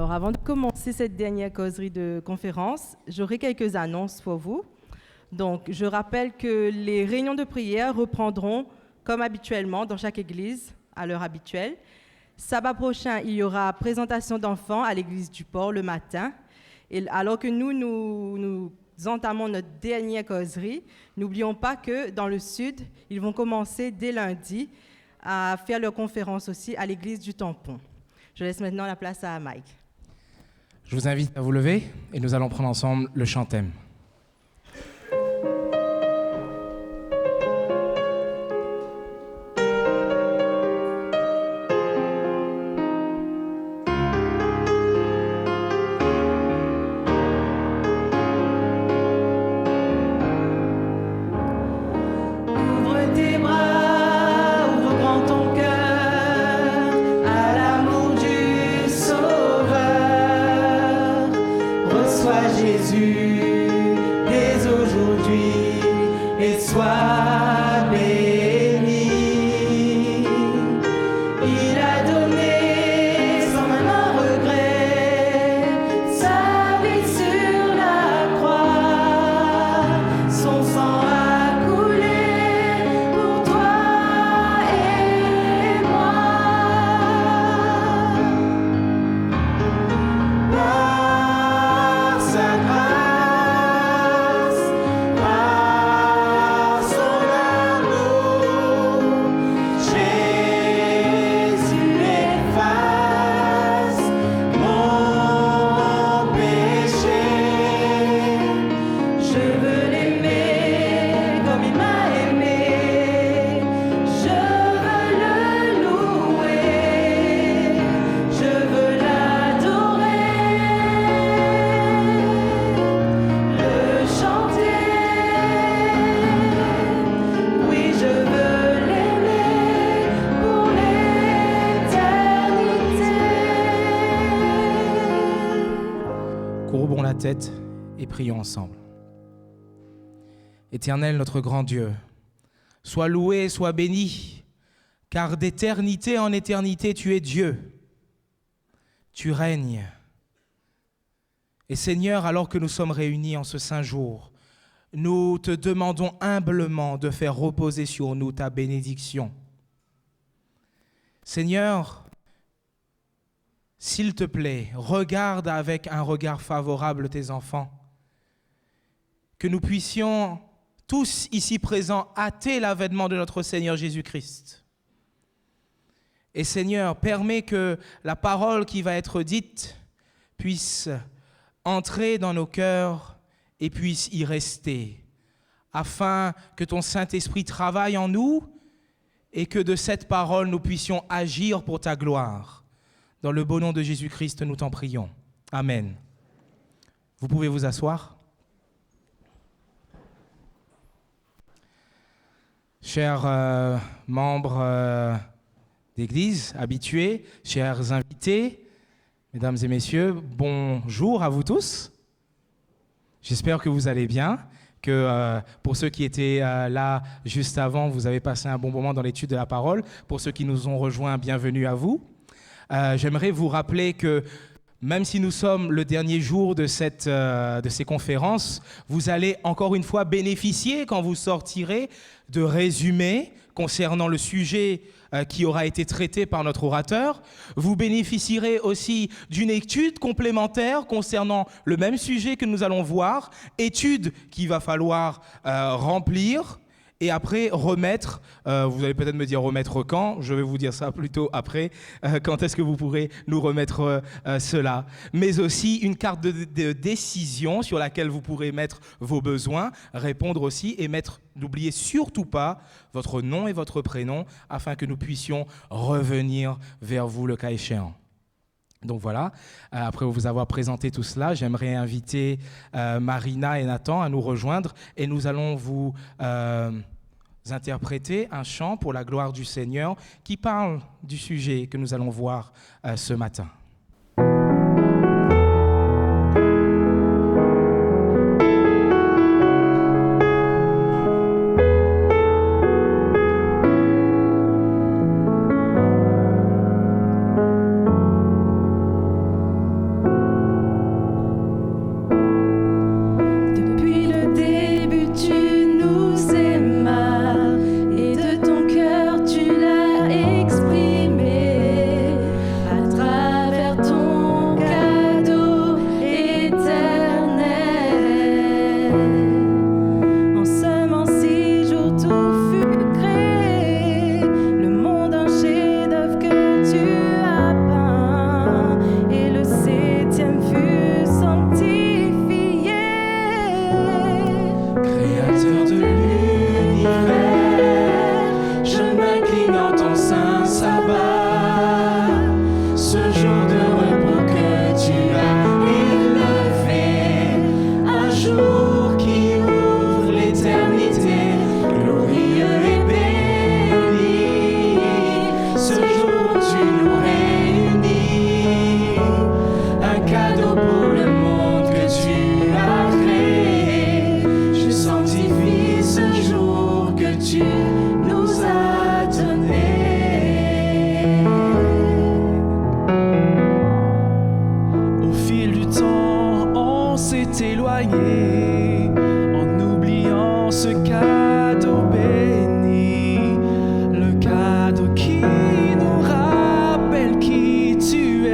Alors, avant de commencer cette dernière causerie de conférence, j'aurai quelques annonces pour vous. Donc, je rappelle que les réunions de prière reprendront comme habituellement dans chaque église à l'heure habituelle. Sabbat prochain, il y aura présentation d'enfants à l'église du Port le matin. Et alors que nous entamons notre dernière causerie, n'oublions pas que dans le sud, ils vont commencer dès lundi à faire leur conférence aussi à l'église du Tampon. Je laisse maintenant la place à Mike. Je vous invite à vous lever et nous allons prendre ensemble le chant thème. Courbons la tête et prions ensemble. Éternel, notre grand Dieu, sois loué, sois béni, car d'éternité en éternité, tu es Dieu. Tu règnes. Et Seigneur, alors que nous sommes réunis en ce saint jour, nous te demandons humblement de faire reposer sur nous ta bénédiction. Seigneur, s'il te plaît, regarde avec un regard favorable tes enfants, que nous puissions tous ici présents hâter l'avènement de notre Seigneur Jésus-Christ. Et Seigneur, permets que la parole qui va être dite puisse entrer dans nos cœurs et puisse y rester, afin que ton Saint-Esprit travaille en nous et que de cette parole nous puissions agir pour ta gloire. Dans le beau nom de Jésus-Christ, nous t'en prions. Amen. Vous pouvez vous asseoir. Chers membres d'église, habitués, chers invités, mesdames et messieurs, bonjour à vous tous. J'espère que vous allez bien, que pour ceux qui étaient là juste avant, vous avez passé un bon moment dans l'étude de la parole. Pour ceux qui nous ont rejoints, bienvenue à vous. J'aimerais vous rappeler que même si nous sommes le dernier jour de ces conférences, vous allez encore une fois bénéficier, quand vous sortirez, de résumés concernant le sujet qui aura été traité par notre orateur. Vous bénéficierez aussi d'une étude complémentaire concernant le même sujet que nous allons voir, étude qu'il va falloir remplir. Et après, remettre, vous allez peut-être me dire remettre quand, je vais vous dire ça plutôt après, quand est-ce que vous pourrez nous remettre cela. Mais aussi une carte de décision sur laquelle vous pourrez mettre vos besoins, répondre aussi et mettre, n'oubliez surtout pas, votre nom et votre prénom, afin que nous puissions revenir vers vous le cas échéant. Donc voilà, après vous avoir présenté tout cela, j'aimerais inviter Marina et Nathan à nous rejoindre et nous allons vous interpréter un chant pour la gloire du Seigneur qui parle du sujet que nous allons voir ce matin. sabbat, ce jour de repos que tu as élevé, un jour qui ouvre l'éternité, glorieux et béni. Ce jour tu nous réunis, un cadeau pour le monde que tu as créé. Je sanctifie ce jour que tu nous as donné. Au fil du temps, on s'est éloigné en oubliant ce cadeau béni, le cadeau qui nous rappelle qui tu es.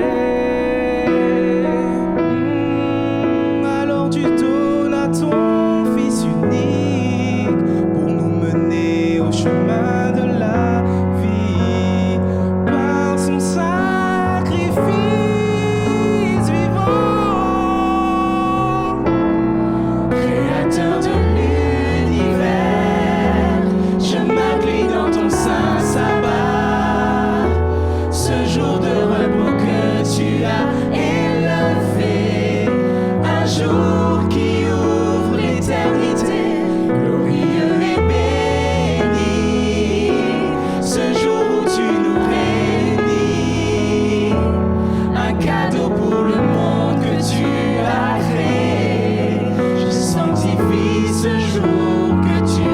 Alors tu donnes à ton Fils unique pour nous mener au chemin de la vie par son sacrifice vivant. Créateur de l'univers, je m'incline dans ton saint sabbat, ce jour de repos que tu as élevé, un jour qui ouvre l'éternité, glorieux et béni. Ce jour où tu nous réunis, un cadeau pour le monde que tu as créé. Je sanctifie ce jour que tu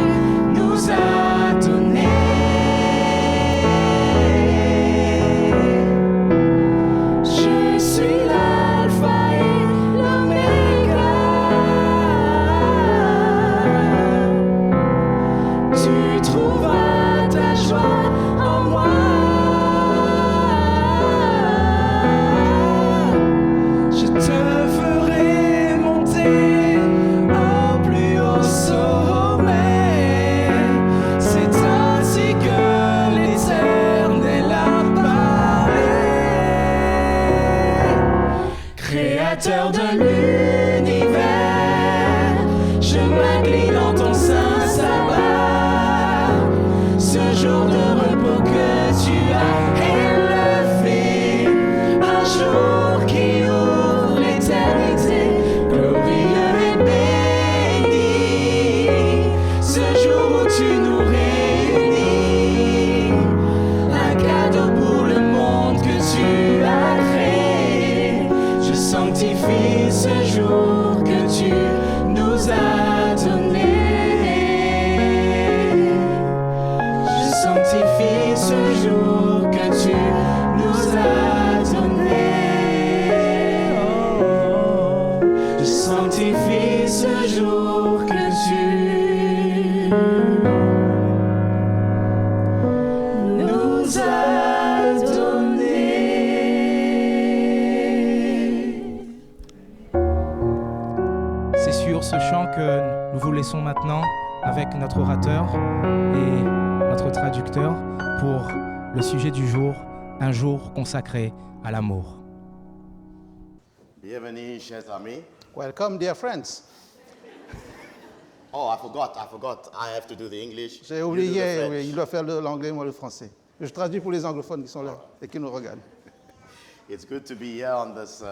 nous as donné. Je suis l'alpha et l'oméga. Tu trouveras ta joie en moi. Je te ferai monter au plus haut sommet. C'est ainsi que l'Éternel a parlé. Créateur de l'univers, je m'incline dans ton saint sabbat, ce jour de repos que tu as élevé, un jour qui ouvre l'éternité, glorieux et béni. Ce jour où tu nous réunis, un cadeau pour le monde que tu as créé. Je sanctifie ce jour que tu nous as donné. Je sanctifie ce jour que tu nous as donné. Oh, je sanctifie ce jour que tu nous as donné. C'est sur ce chant que nous vous laissons maintenant avec notre orateur et notre traducteur pour le sujet du jour, un jour consacré à l'amour. Bienvenue, chers amis. Welcome, dear friends. Oh, I forgot. I have to do the English. J'ai You do the oublié, French. oui, il doit faire l'anglais, moi le français. Je traduis pour les anglophones qui sont là et qui nous regardent. It's good to be here on this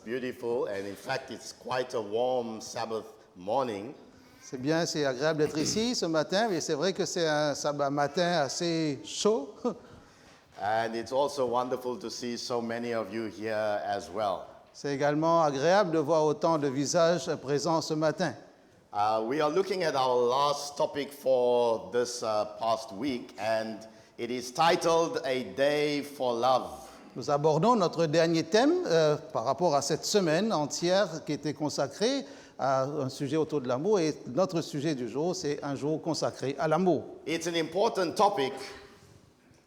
beautiful, and in fact, it's quite a warm Sabbath morning. C'est bien, c'est agréable d'être ici ce matin, mais c'est vrai que c'est un sabbat matin assez chaud. And it's also wonderful to see so many of you here as well. C'est également agréable de voir autant de visages présents ce matin. We are looking at our last topic for this past week, and it is titled A Day for Love. Nous abordons notre dernier thème par rapport à cette semaine entière qui était consacrée à un sujet autour de l'amour. Et notre sujet du jour, c'est un jour consacré à l'amour. It's an important topic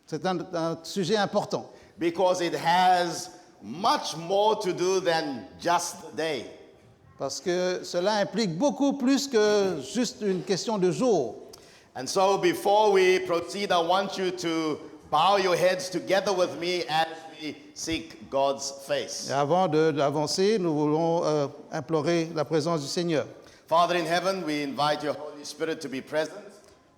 C'est un sujet important because it has much more to do than just the day. parce que cela implique beaucoup plus que juste une question de jour. And so before we proceed, I want you to bow your heads together with me as we seek God's face. Et avant d'avancer, nous voulons implorer la présence du Seigneur. Father in heaven, we invite your Holy Spirit to be present.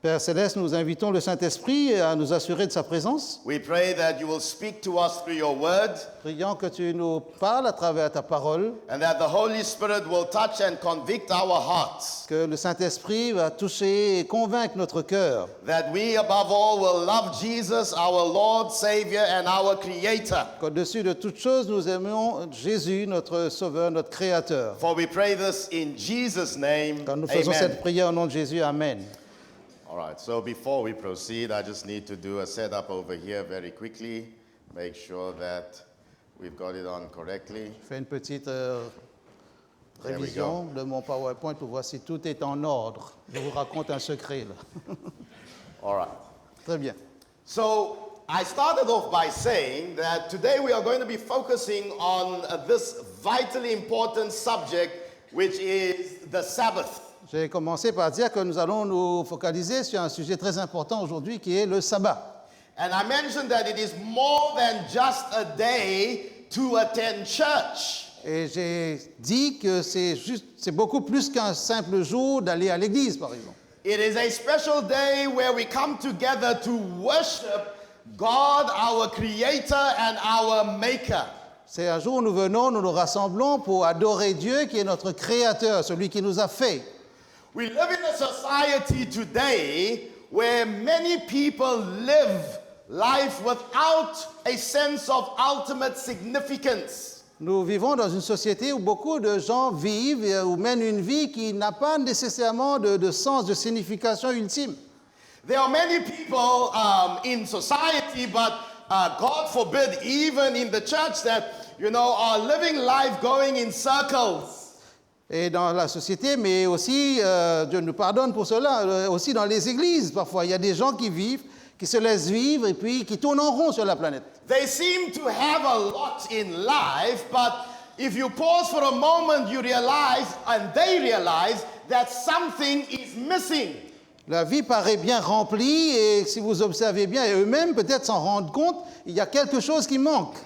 Père Céleste, nous invitons le Saint-Esprit à nous assurer de sa présence. We pray that you will speak to us through your word Prions que tu nous parles à travers ta parole, and that the Holy Spirit will touch and convict our hearts. que le Saint-Esprit va toucher et convaincre notre cœur, That we, above all, will love Jesus, our Lord, Savior, and our Creator. qu'au-dessus de toute chose, nous aimions Jésus, notre Sauveur, notre Créateur. For we pray this in Jesus' name. Quand nous faisons cette Amen. prière au nom de Jésus, Amen. All right, so before we proceed, I just need to do a setup over here very quickly. Make sure that we've got it on correctly. Je fais une petite There we révision de mon PowerPoint pour voir si tout est en ordre. Je vous raconte un secret là. All right. Très bien. So I started off by saying that today we are going to be focusing on this vitally important subject, which is the Sabbath. J'ai commencé par dire que nous allons nous focaliser sur un sujet très important aujourd'hui qui est le sabbat. And I mentioned that it is more than just a day to attend church. Et j'ai dit que c'est beaucoup plus qu'un simple jour d'aller à l'église, par exemple. It is a special day where we come together to worship God, our Creator and our Maker. C'est un jour où nous venons, nous nous rassemblons pour adorer Dieu qui est notre Créateur, celui qui nous a fait. We live in a society today where many people live life without a sense of ultimate significance. Nous vivons dans une société où beaucoup de gens vivent ou mènent une vie qui n'a pas nécessairement de sens, de signification ultime. There are many people in society, but God forbid, even in the church, that are living life going in circles. Et dans la société, mais aussi, Dieu nous pardonne pour cela, aussi dans les églises, parfois, il y a des gens qui vivent, qui se laissent vivre et puis qui tournent en rond sur la planète. They seem to have a lot in life, but if you pause for a moment, you realize, and they realize, that something is missing. La vie paraît bien remplie et si vous observez bien, et eux-mêmes peut-être s'en rendent compte, il y a quelque chose qui manque.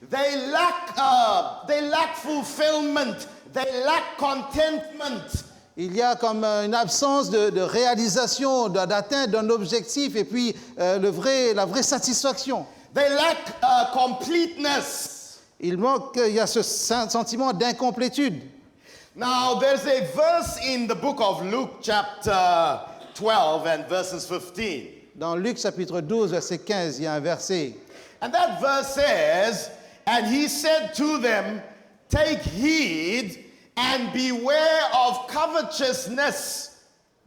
They lack fulfillment. They lack contentment. Il y a comme une absence de réalisation, d'atteinte d'un objectif et puis la vraie satisfaction. They lack completeness. Il y a ce sentiment d'incomplétude. Now, there's a verse in the book of Luke, chapter 12 and verses 15. Dans Luc chapitre 12, verset 15, il y a un verset. And that verse says, "And he said to them, take heed and beware of covetousness."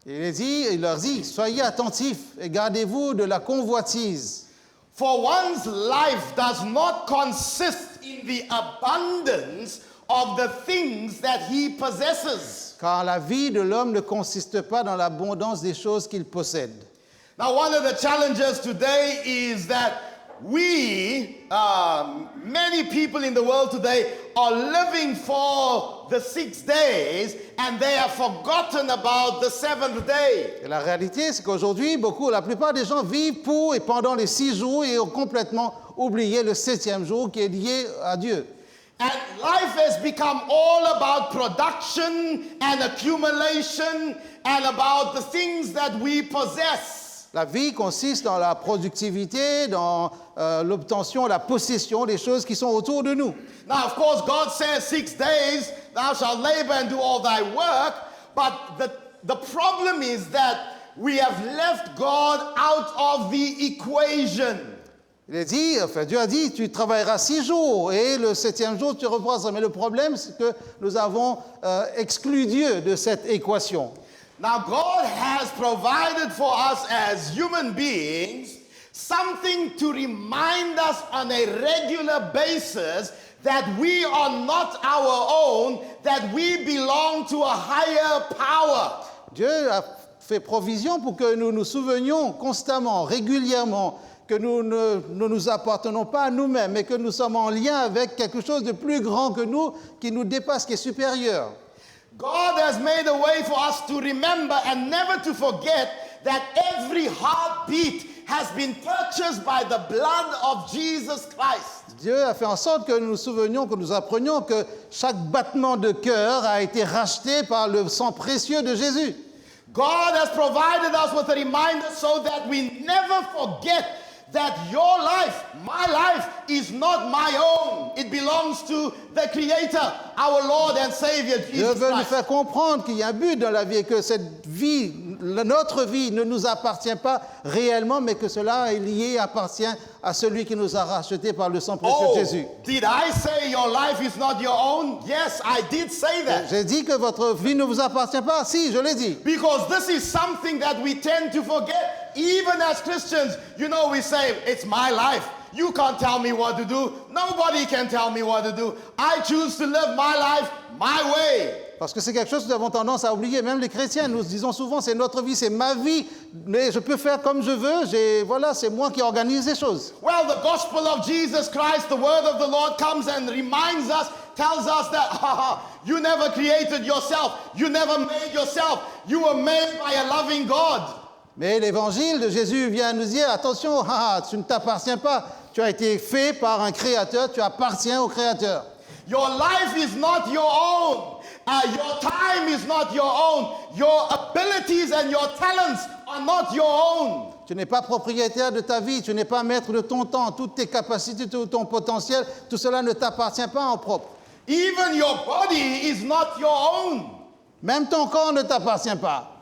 Il leur dit, soyez attentifs et gardez-vous de la convoitise. For one's life does not consist in the abundance of the things that he possesses. Car la vie de l'homme ne consiste pas dans l'abondance des choses qu'il possède. Now, one of the challenges today is that many people in the world today are living for the 6 days and they have forgotten about the 7th day. Et la réalité, c'est qu'aujourd'hui, la plupart des gens vivent pour et pendant les 6 jours et ont complètement oublié le 7e jour qui est lié à Dieu. And life has become all about production and accumulation and about the things that we possess. La vie consiste dans la productivité, dans l'obtention, la possession des choses qui sont autour de nous. Now, of course, God says 6 days, thou shalt labor and do all thy work, but the problem is that we have left God out of the equation. Dieu a dit, tu travailleras 6 jours et le 7e jour, tu reposeras. Mais le problème, c'est que nous avons exclu Dieu de cette équation. Now, God has provided for us as human beings something to remind us on a regular basis that we are not our own, that we belong to a higher power. Dieu a fait provision pour que nous nous souvenions constamment, régulièrement, que nous ne nous appartenons pas à nous-mêmes, mais que nous sommes en lien avec quelque chose de plus grand que nous, qui nous dépasse, qui est supérieur. God has made a way for us to remember and never to forget that every heartbeat has been purchased by the blood of Jesus Christ. Dieu a fait en sorte que nous nous souvenions, que nous apprenions que chaque battement de cœur a été racheté par le sang précieux de Jésus. God has provided us with a reminder so that we never forget that your life, my life, is not my own. It belongs to the Creator, our Lord and Savior, Dieu Jesus veut nous Christ. faire comprendre qu'il y a un but dans la vie et que cette vie, notre vie ne nous appartient pas réellement, mais que cela est lié, appartient à celui qui nous a rachetés par le sang précieux de Jésus. Did I say your life is not your own? Yes, I did say that. J'ai dit que votre vie ne vous appartient pas. Si, je l'ai dit. Because this is something that we tend to forget. Even as Christians, you know, we say, it's my life. You can't tell me what to do. Nobody can tell me what to do. I choose to live my life my way. Parce que c'est quelque chose que nous avons tendance à oublier. Même les chrétiens, nous disons souvent, c'est notre vie, c'est ma vie. Mais je peux faire comme je veux. Voilà, c'est moi qui organise les choses. Well, the gospel of Jesus Christ, the word of the Lord comes and reminds us, tells us that you never created yourself. You never made yourself. You were made by a loving God. Mais l'évangile de Jésus vient nous dire, attention, tu ne t'appartiens pas. Tu as été fait par un créateur, tu appartiens au créateur. Your life is not your own. Your time is not your own. Your abilities and your talents are not your own. Tu n'es pas propriétaire de ta vie, tu n'es pas maître de ton temps, toutes tes capacités, tout ton potentiel, tout cela ne t'appartient pas en propre. Even your body is not your own. Même ton corps ne t'appartient pas.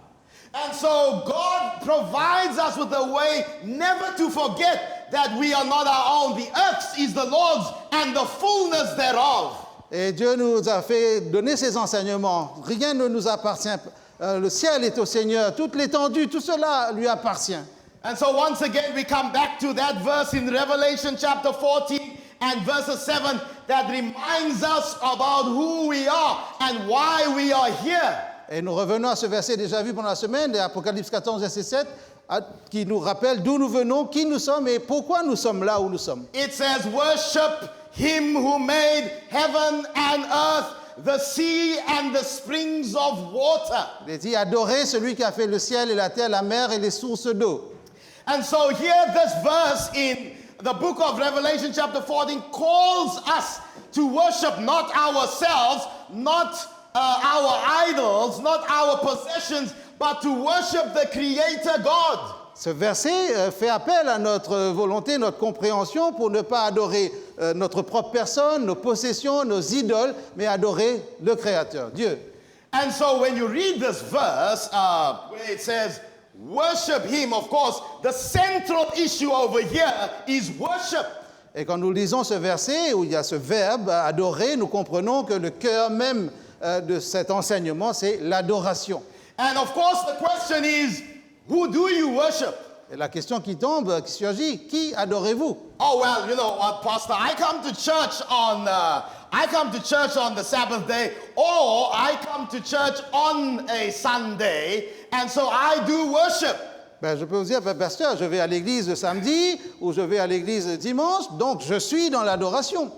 And so God provides us with a way never to forget that we are not our own. The earth is the Lord's and the fullness thereof. Et Dieu nous a fait donner ces enseignements. Rien ne nous appartient. Le ciel est au Seigneur. Toute l'étendue, tout cela lui appartient. And so once again we come back to that verse in Revelation chapter 14 and verse 7 that reminds us about who we are and why we are here. Et nous revenons à ce verset déjà vu pendant la semaine, Apocalypse 14, verset 7, qui nous rappelle d'où nous venons, qui nous sommes et pourquoi nous sommes là où nous sommes. It says, worship him who made heaven and earth, the sea and the springs of water. Il dit, adorez celui qui a fait le ciel et la terre, la mer et les sources d'eau. And so here this verse in the book of Revelation chapter 14 calls us to worship not ourselves, not our idols, not our possessions, but to worship the Creator God. Ce verset fait appel à notre volonté, notre compréhension pour ne pas adorer notre propre personne, nos possessions, nos idoles, mais adorer le Créateur, Dieu. And so when you read this verse, where it says, worship him, of course, the central issue over here is worship. Et quand nous lisons ce verset où il y a ce verbe adorer, nous comprenons que le cœur même de cet enseignement, c'est l'adoration. And of course the question is, who do you worship? Et la question qui tombe, qui surgit, qui adorez-vous? Oh well, you know what, Pastor, I come to church on the Sabbath day, or I come to church on a Sunday, and so I do worship. Ben, je peux vous dire, pasteur, je vais à l'église le samedi ou je vais à l'église le dimanche, donc je suis dans l'adoration.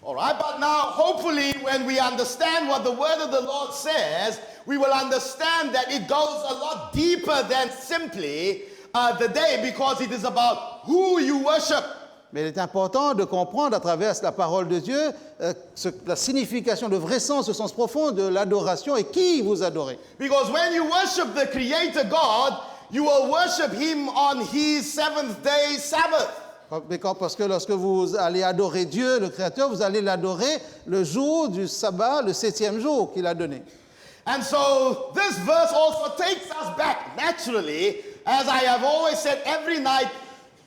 All right, but now hopefully when we understand what the word of the Lord says, we will understand that it goes a lot deeper than simply the day, because it is about who you worship. Mais il est important de comprendre à travers la parole de Dieu la signification, le vrai sens, le sens profond de l'adoration et qui vous adorez. Because when you worship the Creator God, you will worship him on his seventh day Sabbath. Parce que lorsque vous allez adorer Dieu, le Créateur, vous allez l'adorer le jour du sabbat, le 7e jour qu'il a donné. And so this verse also takes us back naturally. As I have always said, every night,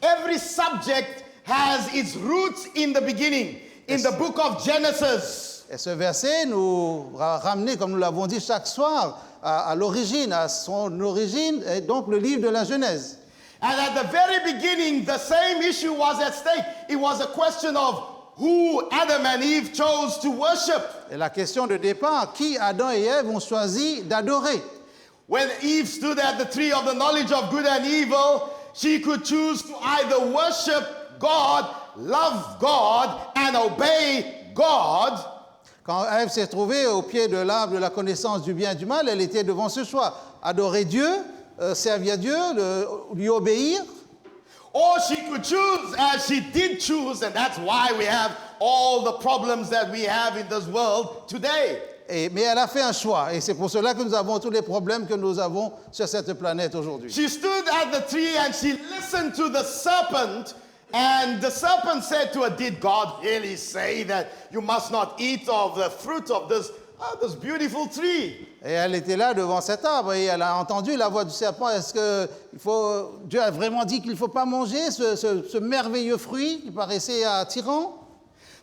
every subject has its roots in the beginning, in the book of Genesis. Et ce verset nous ramené, comme nous l'avons dit chaque soir, à l'origine, à son origine, et donc le livre de la Genèse. And at the very beginning, the same issue was at stake. It was a question of who Adam and Eve chose to worship. Et la question de départ, qui Adam et Ève ont choisi d'adorer? When Eve stood at the tree of the knowledge of good and evil, she could choose to either worship God, love God, and obey God. Quand Ève s'est trouvée au pied de l'arbre de la connaissance du bien et du mal, elle était devant ce choix. Adorer Dieu, servir Dieu, lui obéir. Or she could choose, as she did choose, and that's why we have all the problems that we have in this world today. Mais elle a fait un choix, et c'est pour cela que nous avons tous les problèmes que nous avons sur cette planète aujourd'hui. She stood at the tree and she listened to the serpent, and the serpent said to her, "Did God really say that you must not eat of the fruit of this beautiful tree?" Et elle était là devant cet arbre, et elle a entendu la voix du serpent. Est-ce que Dieu a vraiment dit qu'il ne faut pas manger ce merveilleux fruit qui paraissait attirant?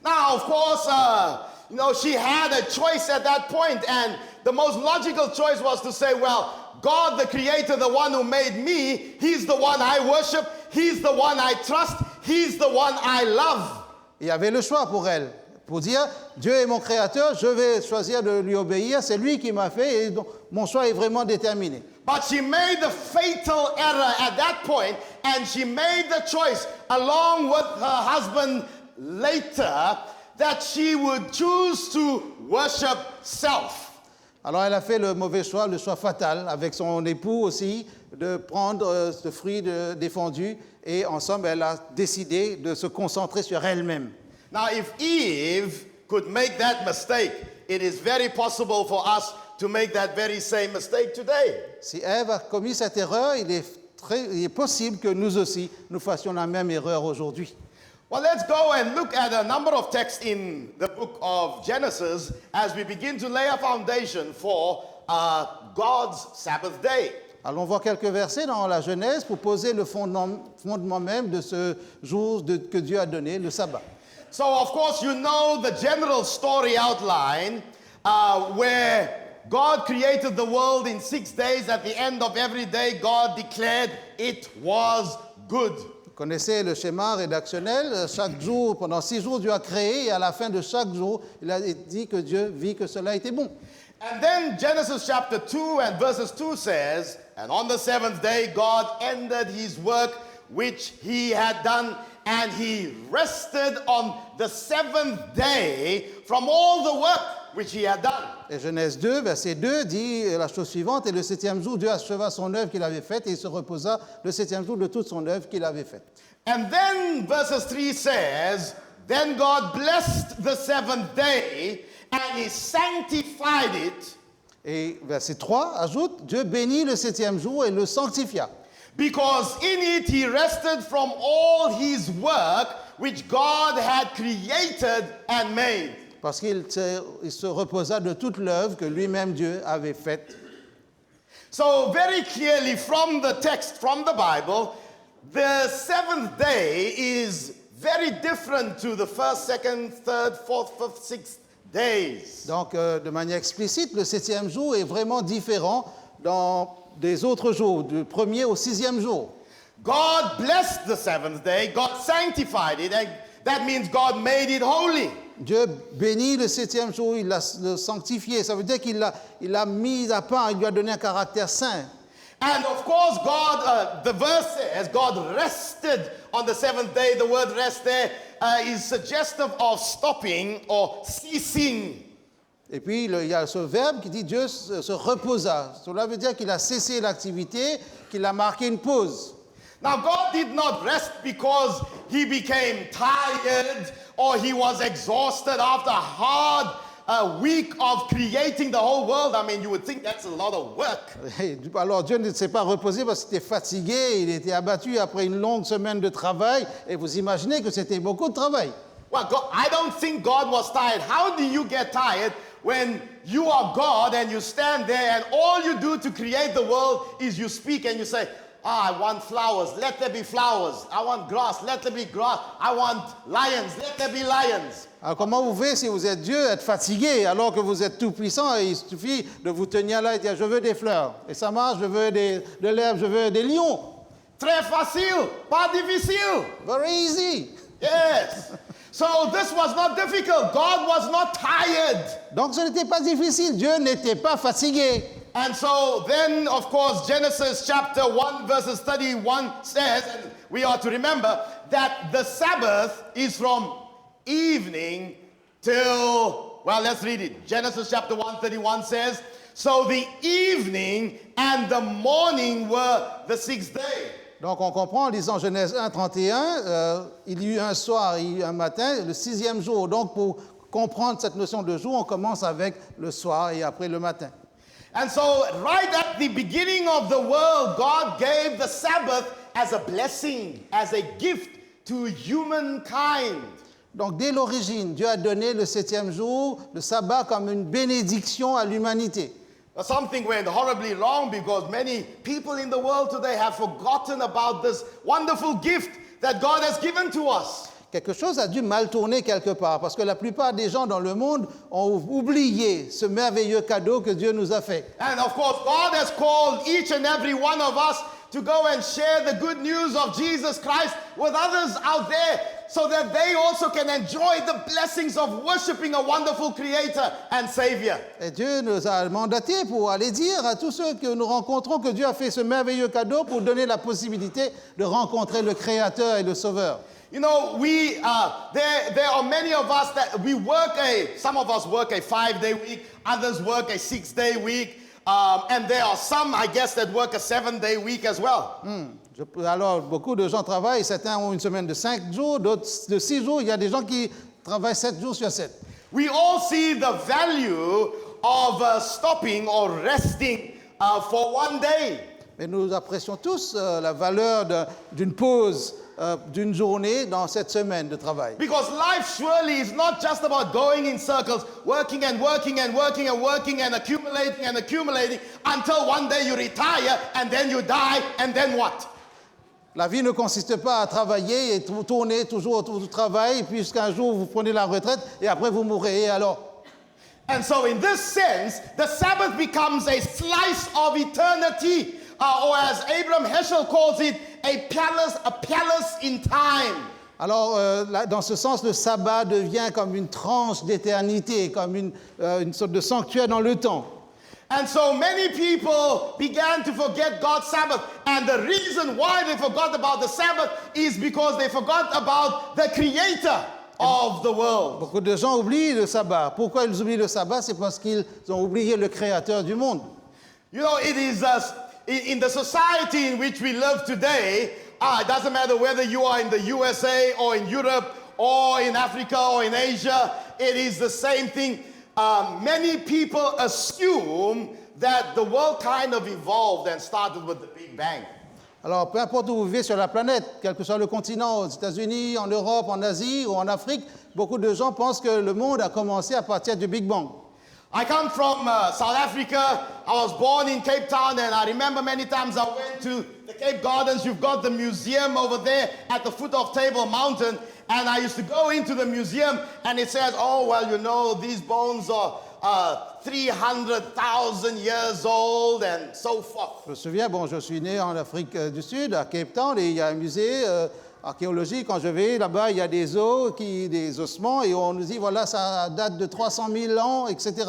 Now, of course, she had a choice at that point, and the most logical choice was to say, well, God, the Creator, the one who made me, He's the one I worship, He's the one I trust, He's the one I love. Il y avait le choix pour elle, pour dire, Dieu est mon créateur, je vais choisir de lui obéir, c'est lui qui m'a fait, et donc mon choix est vraiment déterminé. But she made the fatal error at that point, and she made the choice, along with her husband later, that she would choose to worship self. Alors elle a fait le mauvais choix, le choix fatal, avec son époux aussi, de prendre ce fruit défendu, et ensemble elle a décidé de se concentrer sur elle-même. Now, if Eve could make that mistake, it is very possible for us to make that very same mistake today. Si Ève a commis cette erreur, il est possible que nous aussi, nous fassions la même erreur aujourd'hui. Well, let's go and look at a number of texts in the book of Genesis as we begin to lay a foundation for God's Sabbath day. Allons voir quelques versets dans la Genèse pour poser le fondement même de ce jour que Dieu a donné, le sabbat. So, of course, you know the general story outline where God created the world in 6 days. At the end of every day, God declared it was good. Vous connaissez le schéma rédactionnel. Chaque jour, pendant 6 jours, Dieu a créé, et à la fin de chaque jour, il a dit que Dieu vit que cela était bon. And then Genesis chapter 2 and verses 2 says, "And on the seventh day God ended his work which he had done, and he rested on the seventh day from all the work which he had done." Et Genèse 2, verset 2 dit la chose suivante, et le 7e jour, Dieu acheva son œuvre qu'il avait faite, et il se reposa le 7e jour de toute son œuvre qu'il avait faite. And then verses 3 says, "Then God blessed the seventh day, and he sanctified it, Et verset 3 ajoute, Dieu bénit le 7e jour et le sanctifia. because in it he rested from all his work which God had created and made." Parce qu'il se reposa de toute l'œuvre que lui-même Dieu avait faite. So very clearly from the text, from the Bible, the seventh day is very different to the first, second, third, fourth, fifth, sixth days. Donc, de manière explicite, le 7e jour est vraiment différent des autres jours, du 1er au 6e jour. God blessed the seventh day, God sanctified it, and that means God made it holy. Dieu bénit le 7e jour, il l'a sanctifié. Ça veut dire qu'il l'a mis à part, il lui a donné un caractère saint. And of course, God, the verse says, God rested on the seventh day. The word rest there is suggestive of stopping or ceasing. Et puis, il y a ce verbe qui dit Dieu se reposa. Cela veut dire qu'il a cessé l'activité, qu'il a marqué une pause. Now, God did not rest because he became tired or he was exhausted after a hard week of creating the whole world. I mean, you would think that's a lot of work. Alors Dieu ne s'est pas reposé parce qu'il était fatigué, il était abattu après une longue semaine de travail, et vous imaginez que c'était beaucoup de travail. Well, I don't think God was tired. How do you get tired when you are God and you stand there and all you do to create the world is you speak and you say, I want flowers, let there be flowers. I want grass, let there be grass. I want lions, let there be lions. Alors comment vous faites si vous êtes Dieu, être fatigué alors que vous êtes tout puissant et il suffit de vous tenir là et dire je veux des fleurs. Et ça marche, je veux de l'herbe, je veux des lions. Très facile, pas difficile. Very easy. Yes. So this was not difficult. God was not tired. Donc ce n'était pas difficile, Dieu n'était pas fatigué. And so then, of course, Genesis chapter 1 verses 31 says, and we are to remember, that the Sabbath is from evening till, well, let's read it. Genesis chapter 1:31 says, so the evening and the morning were the sixth day. Donc on comprend en lisant Genèse 1, 31, il y eut un soir, il y eut un matin, le 6e jour. Donc pour comprendre cette notion de jour, on commence avec le soir et après le matin. And so, right at the beginning of the world, God gave the Sabbath as a blessing, as a gift to humankind. Donc, dès l'origine, Dieu a donné le 7e jour, le sabbat, comme une bénédiction à l'humanité. Something went horribly wrong because many people in the world today have forgotten about this wonderful gift that God has given to us. Quelque chose a dû mal tourner quelque part, parce que la plupart des gens dans le monde ont oublié ce merveilleux cadeau que Dieu nous a fait. And of course, God has called each and every one of us to go and share the good news of Jesus Christ with others out there so that they also can enjoy the blessings of worshiping a wonderful Creator and Savior. Et Dieu nous a mandatés pour aller dire à tous ceux que nous rencontrons que Dieu a fait ce merveilleux cadeau pour donner la possibilité de rencontrer le Créateur et le Sauveur. You know, there are many of us that some of us work a 5-day week, others work a 6-day week, and there are some, I guess, that work a 7-day week as well. Alors, beaucoup de gens travaillent, certains ont une semaine de 5 jours, d'autres de 6 jours, il y a des gens qui travaillent 7 jours sur 7. We all see the value of stopping or resting for one day. Mais nous apprécions tous la valeur d'une pause d'une journée dans cette semaine de travail. Because life surely is not just about going in circles, working and working and working and working and accumulating until one day you retire and then you die and then what? La vie ne consiste pas à travailler et tourner toujours autour du travail, puisqu'un jour vous prenez la retraite et après vous mourrez. Et alors? And so in this sense, the Sabbath becomes a slice of eternity, or as Abraham Heschel calls it, a palace in time. Alors, dans ce sens, le sabbat devient comme une tranche d'éternité, comme une sorte de sanctuaire dans le temps. And so many people began to forget God's Sabbath. And the reason why they forgot about the Sabbath is because they forgot about the Creator of the world. Beaucoup de gens oublient le sabbat. Pourquoi ils oublient le sabbat? C'est parce qu'ils ont oublié le Créateur du monde. You know, it is in the society in which we live today, it doesn't matter whether you are in the USA or in Europe or in Africa or in Asia, it is the same thing. Many people assume that the world kind of evolved and started with the Big Bang. Alors, peu importe où vous vivez sur la planète, quel que soit le continent, aux États-Unis, en Europe, en Asie ou en Afrique, beaucoup de gens pensent que le monde a commencé à partir du Big Bang. I come from South Africa. I was born in Cape Town, and I remember many times I went to the Cape Gardens. You've got the museum over there at the foot of Table Mountain, and I used to go into the museum, and it says, oh, well, you know, these bones are 300,000 years old, and so forth. Je me souviens, je suis né en Afrique du Sud, à Cape Town, et il y a un musée archéologique. Quand je vais là-bas, il y a des os, des ossements, et on nous dit, voilà, ça date de 300 000 ans, etc.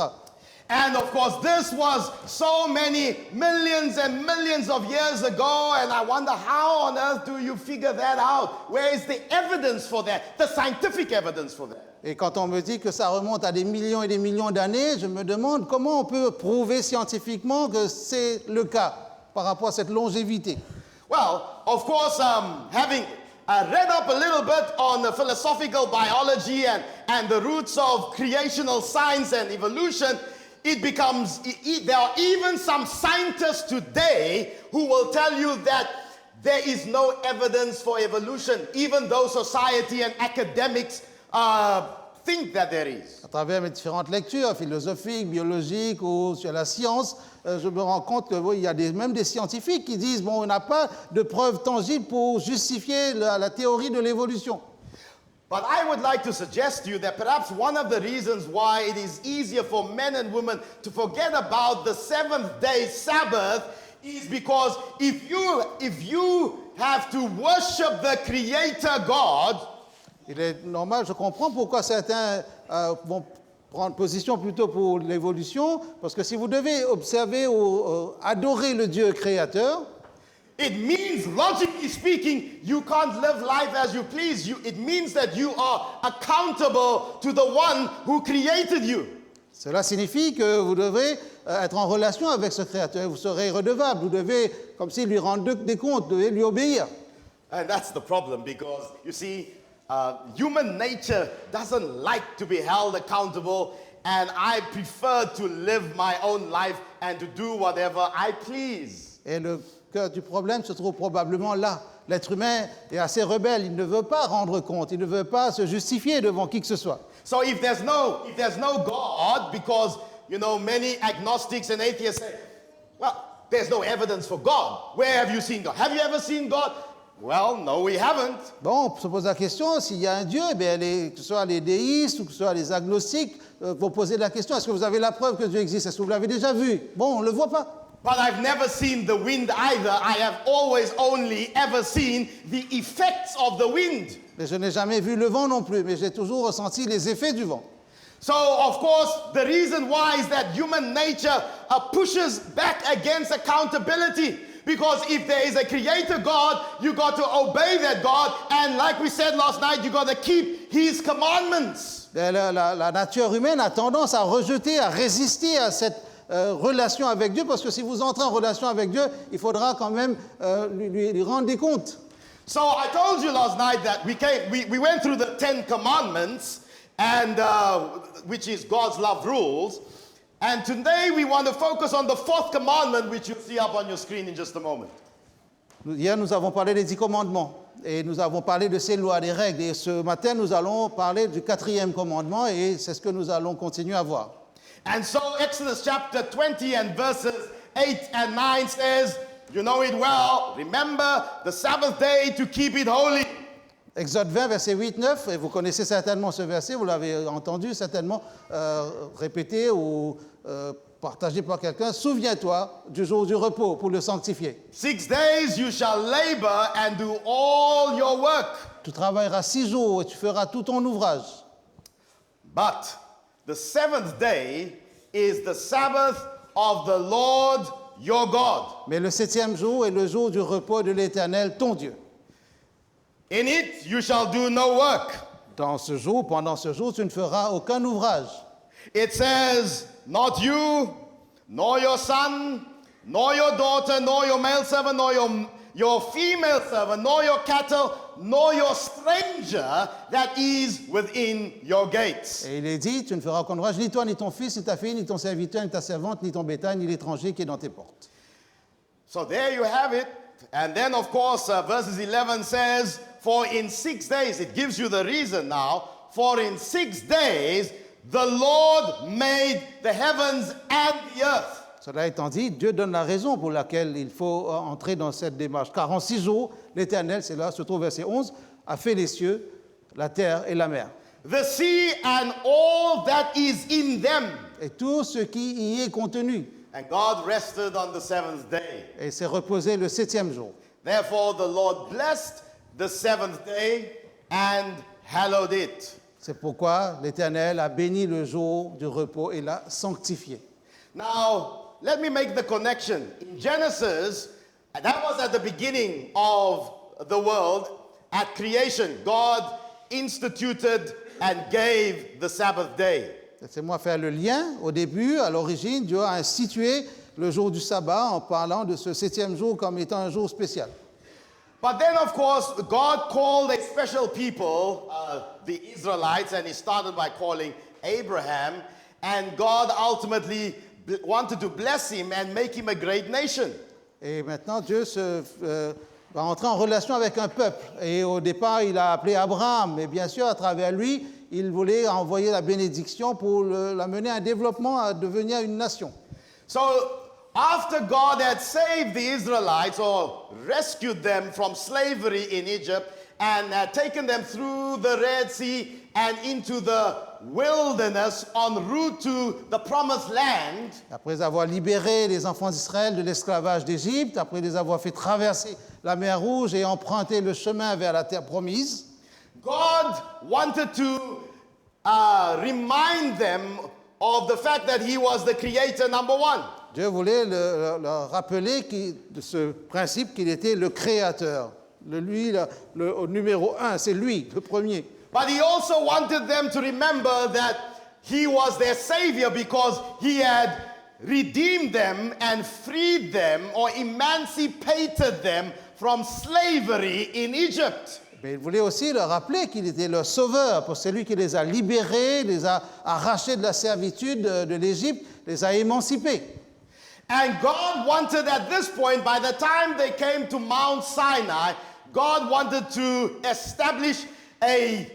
And of course, this was so many millions and millions of years ago, and I wonder, how on earth do you figure that out? Where is the evidence for that, the scientific evidence for that? Et quand on me dit que ça remonte à des millions et des millions d'années, je me demande comment on peut prouver scientifiquement que c'est le cas par rapport à cette longévité. Well, of course, having read up a little bit on the philosophical biology and the roots of creational science and evolution, it becomes, there are even some scientists today who will tell you that there is no evidence for evolution, even though society and academics think that there is. À travers mes différentes lectures philosophiques, biologiques ou sur la science, je me rends compte qu'il y a même des scientifiques qui disent on n'a pas de preuves tangibles pour justifier la théorie de l'évolution. But I would like to suggest to you that perhaps one of the reasons why it is easier for men and women to forget about the seventh-day Sabbath is because if you have to worship the Creator God, il est normal, je comprends pourquoi certains vont prendre position plutôt pour l'évolution, parce que si vous devez observer ou adorer le Dieu créateur, it means, logically speaking, you can't live life as you please. It means that you are accountable to the one who created you. Cela signifie que vous devez être en relation avec ce créateur, vous serez redevable, vous devez, comme s'il lui rend des comptes, vous devez lui obéir. And that's the problem, because, you see, human nature doesn't like to be held accountable, and I prefer to live my own life and to do whatever I please. Et le cœur du problème se trouve probablement là. L'être humain est assez rebelle, il ne veut pas rendre compte, il ne veut pas se justifier devant qui que ce soit. So if there's no God, because many agnostics and atheists say, well, there's no evidence for God. Where have you seen God? Have you ever seen God? Well, no, we haven't. Bon, on se pose la question, s'il y a un Dieu, que ce soit les déistes ou que ce soit les agnostiques, vont poser la question, est-ce que vous avez la preuve que Dieu existe? Est-ce que vous l'avez déjà vu? Bon, on ne le voit pas. But I've never seen the wind either. I have always only ever seen the effects of the wind. Mais je n'ai jamais vu le vent non plus, mais j'ai toujours ressenti les effets du vent. So, of course, the reason why is that human nature pushes back against accountability. Because if there is a creator God, you got to obey that God. And like we said last night, you got to keep his commandments. La nature humaine a tendance à rejeter, à résister à cette relation avec Dieu, parce que si vous entrez en relation avec Dieu, il faudra quand même lui rendre des comptes. So I told you last night that we went through the 10 commandments, and which is God's love rules. And today we want to focus on the 4th commandment, which you'll see up on your screen in just a moment. Hier, nous avons parlé des 10 commandements, et nous avons parlé de ces lois, des règles. Et ce matin, nous allons parler du 4e commandement, et c'est ce que nous allons continuer à voir. And so Exodus chapter 20 and verses 8 and 9 says, you know it well, remember the Sabbath day to keep it holy. Exode 20, verset 8-9, et vous connaissez certainement ce verset, vous l'avez entendu certainement répété ou partagé par quelqu'un. Souviens-toi du jour du repos pour le sanctifier. 6 days you shall labor and do all your work. Tu travailleras 6 jours et tu feras tout ton ouvrage. But the 7th day is the Sabbath of the Lord your God. Mais le 7e jour est le jour du repos de l'Éternel, ton Dieu. In it you shall do no work. Dans ce jour, pendant ce jour, tu ne feras aucun ouvrage. It says, not you, nor your son, nor your daughter, nor your male servant, nor your female servant, nor your cattle, nor your stranger that is within your gates. Et il est dit, tu ne feras aucun ouvrage, ni toi, ni ton fils, ni ta fille, ni ton serviteur, ni ta servante, ni ton bétail, ni l'étranger qui est dans tes portes. So there you have it. And then, of course, verses 11 says, for in 6 days, it gives you the reason now, for in 6 days, the Lord made the heavens and the earth. Cela étant dit, Dieu donne la raison pour laquelle il faut entrer dans cette démarche. Car en 6 jours, l'Éternel, c'est là, se trouve verset 11, a fait les cieux, la terre et la mer. The sea and all that is in them. Et tout ce qui y est contenu. And God rested on the 7th day. Et s'est reposé le 7e jour. Therefore, the Lord blessed the 7th day and hallowed it. C'est pourquoi l'Éternel a béni le jour du repos et l'a sanctifié. Now, let me make the connection. In Genesis, that was at the beginning of the world. At creation, God instituted and gave the Sabbath day. Laissez-moi faire le lien. Au début, à l'origine, Dieu a institué le jour du sabbat en parlant de ce 7e jour comme étant un jour spécial. But then, of course, God called a special people, the Israelites, and he started by calling Abraham, and God ultimately wanted to bless him and make him a great nation. Et maintenant, Dieu va entrer en relation avec un peuple. Et au départ, il a appelé Abraham. Et bien sûr, à travers lui, il voulait envoyer la bénédiction pour l'amener à un développement, à devenir une nation. So, after God had saved the Israelites or rescued them from slavery in Egypt and had taken them through the Red Sea and into the wilderness en route to the promised land, Après avoir libéré les enfants d'Israël de l'esclavage d'Égypte, après les avoir fait traverser la mer Rouge et emprunter le chemin vers la terre promise, God wanted to remind them of the fact that he was the creator number one. Dieu voulait leur rappeler de ce principe qu'il était le créateur. Le numéro 1, c'est lui, le premier. But he also wanted them to remember that he was their savior because he had redeemed them and freed them or emancipated them from slavery in Egypt. Mais il voulait aussi leur rappeler qu'il était leur sauveur, pour celui qui les a libérés, les a arrachés de la servitude de l'Égypte, les a émancipés. And God wanted at this point, by the time they came to Mount Sinai, God wanted to establish a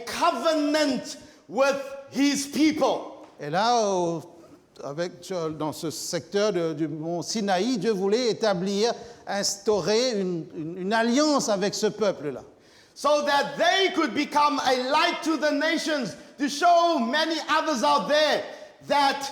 covenant with his people. Et là, dans ce secteur du mont Sinaï, Dieu voulait instaurer une alliance avec ce peuple-là. So that they could become a light to the nations, to show many others out there that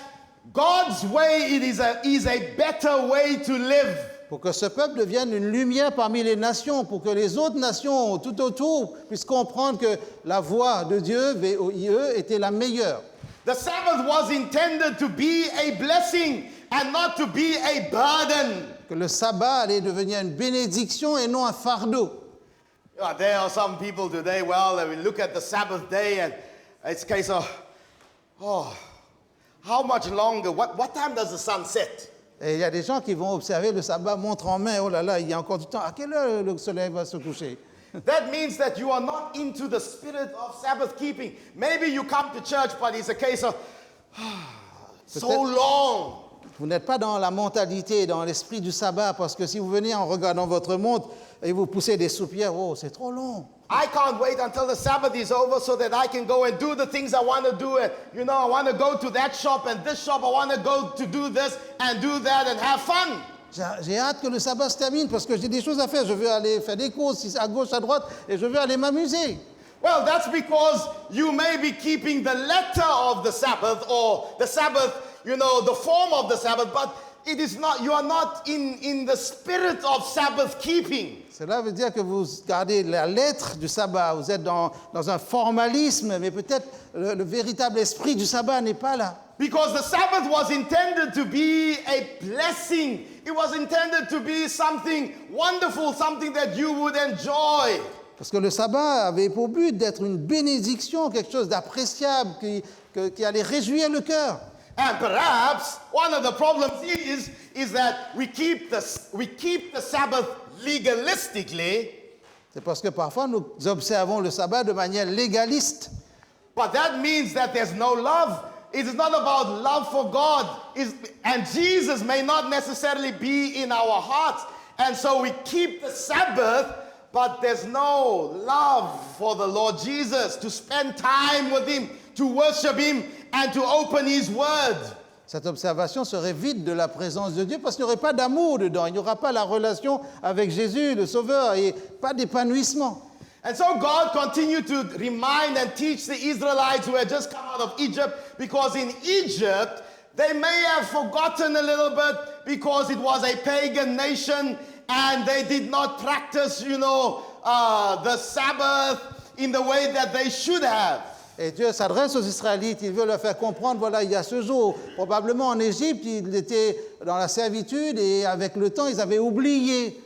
God's way is a better way to live. Pour que ce peuple devienne une lumière parmi les nations, pour que les autres nations tout autour puissent comprendre que la voie de Dieu, VOIE, était la meilleure. The Sabbath was intended to be a blessing and not to be a burden. Que le sabbat allait devenir une bénédiction et non un fardeau. There are some people today, well, we look at the Sabbath day and it's a case of, how much longer? What time does the sun set? Et il y a des gens qui vont observer le sabbat montre en main, oh là là, il y a encore du temps, à quelle heure le soleil va se coucher? That means that you are not into the spirit of Sabbath keeping. Maybe you come to church, but it's a case of, so long. Vous n'êtes pas dans la mentalité, dans l'esprit du sabbat, parce que si vous venez en regardant votre montre et vous poussez des soupirs, oh, c'est trop long. I can't wait until the Sabbath is over so that I can go and do the things I want to do. And, I want to go to that shop and this shop. I want to go to do this and do that and have fun. J'ai hâte que le sabbat se termine parce que j'ai des choses à faire. Je veux aller faire des courses à gauche, à droite, et je veux aller m'amuser. Well, that's because you may be keeping the letter of the Sabbath or the Sabbath, the form of the Sabbath, but it is not, you are not in the spirit of Sabbath keeping. Cela veut dire que vous gardez la lettre du sabbat, vous êtes dans un formalisme, mais peut-être le véritable esprit du sabbat n'est pas là. Because the Sabbath was intended to be a blessing. It was intended to be something wonderful, something that you would enjoy. Parce que le sabbat avait pour but d'être une bénédiction, quelque chose d'appréciable qui allait réjouir le cœur. And perhaps one of the problems is that we keep the Sabbath legalistically. C'est parce que parfois nous observons le sabbat de manière légaliste. But that means that there's no love. It is not about love for God. And Jesus may not necessarily be in our hearts. And so we keep the Sabbath, but there's no love for the Lord Jesus, to spend time with Him, to worship Him, and to open His Word. Cette observation serait vide de la présence de Dieu parce qu'il n'y aurait pas d'amour dedans, il n'y aura pas la relation avec Jésus, le Sauveur, et pas d'épanouissement. And so God continued to remind and teach the Israelites who had just come out of Egypt, because in Egypt, they may have forgotten a little bit because it was a pagan nation and they did not practice, the Sabbath in the way that they should have. Et Dieu s'adresse aux Israélites, il veut leur faire comprendre, voilà, il y a ce jour, probablement en Égypte, ils étaient dans la servitude et avec le temps, ils avaient oublié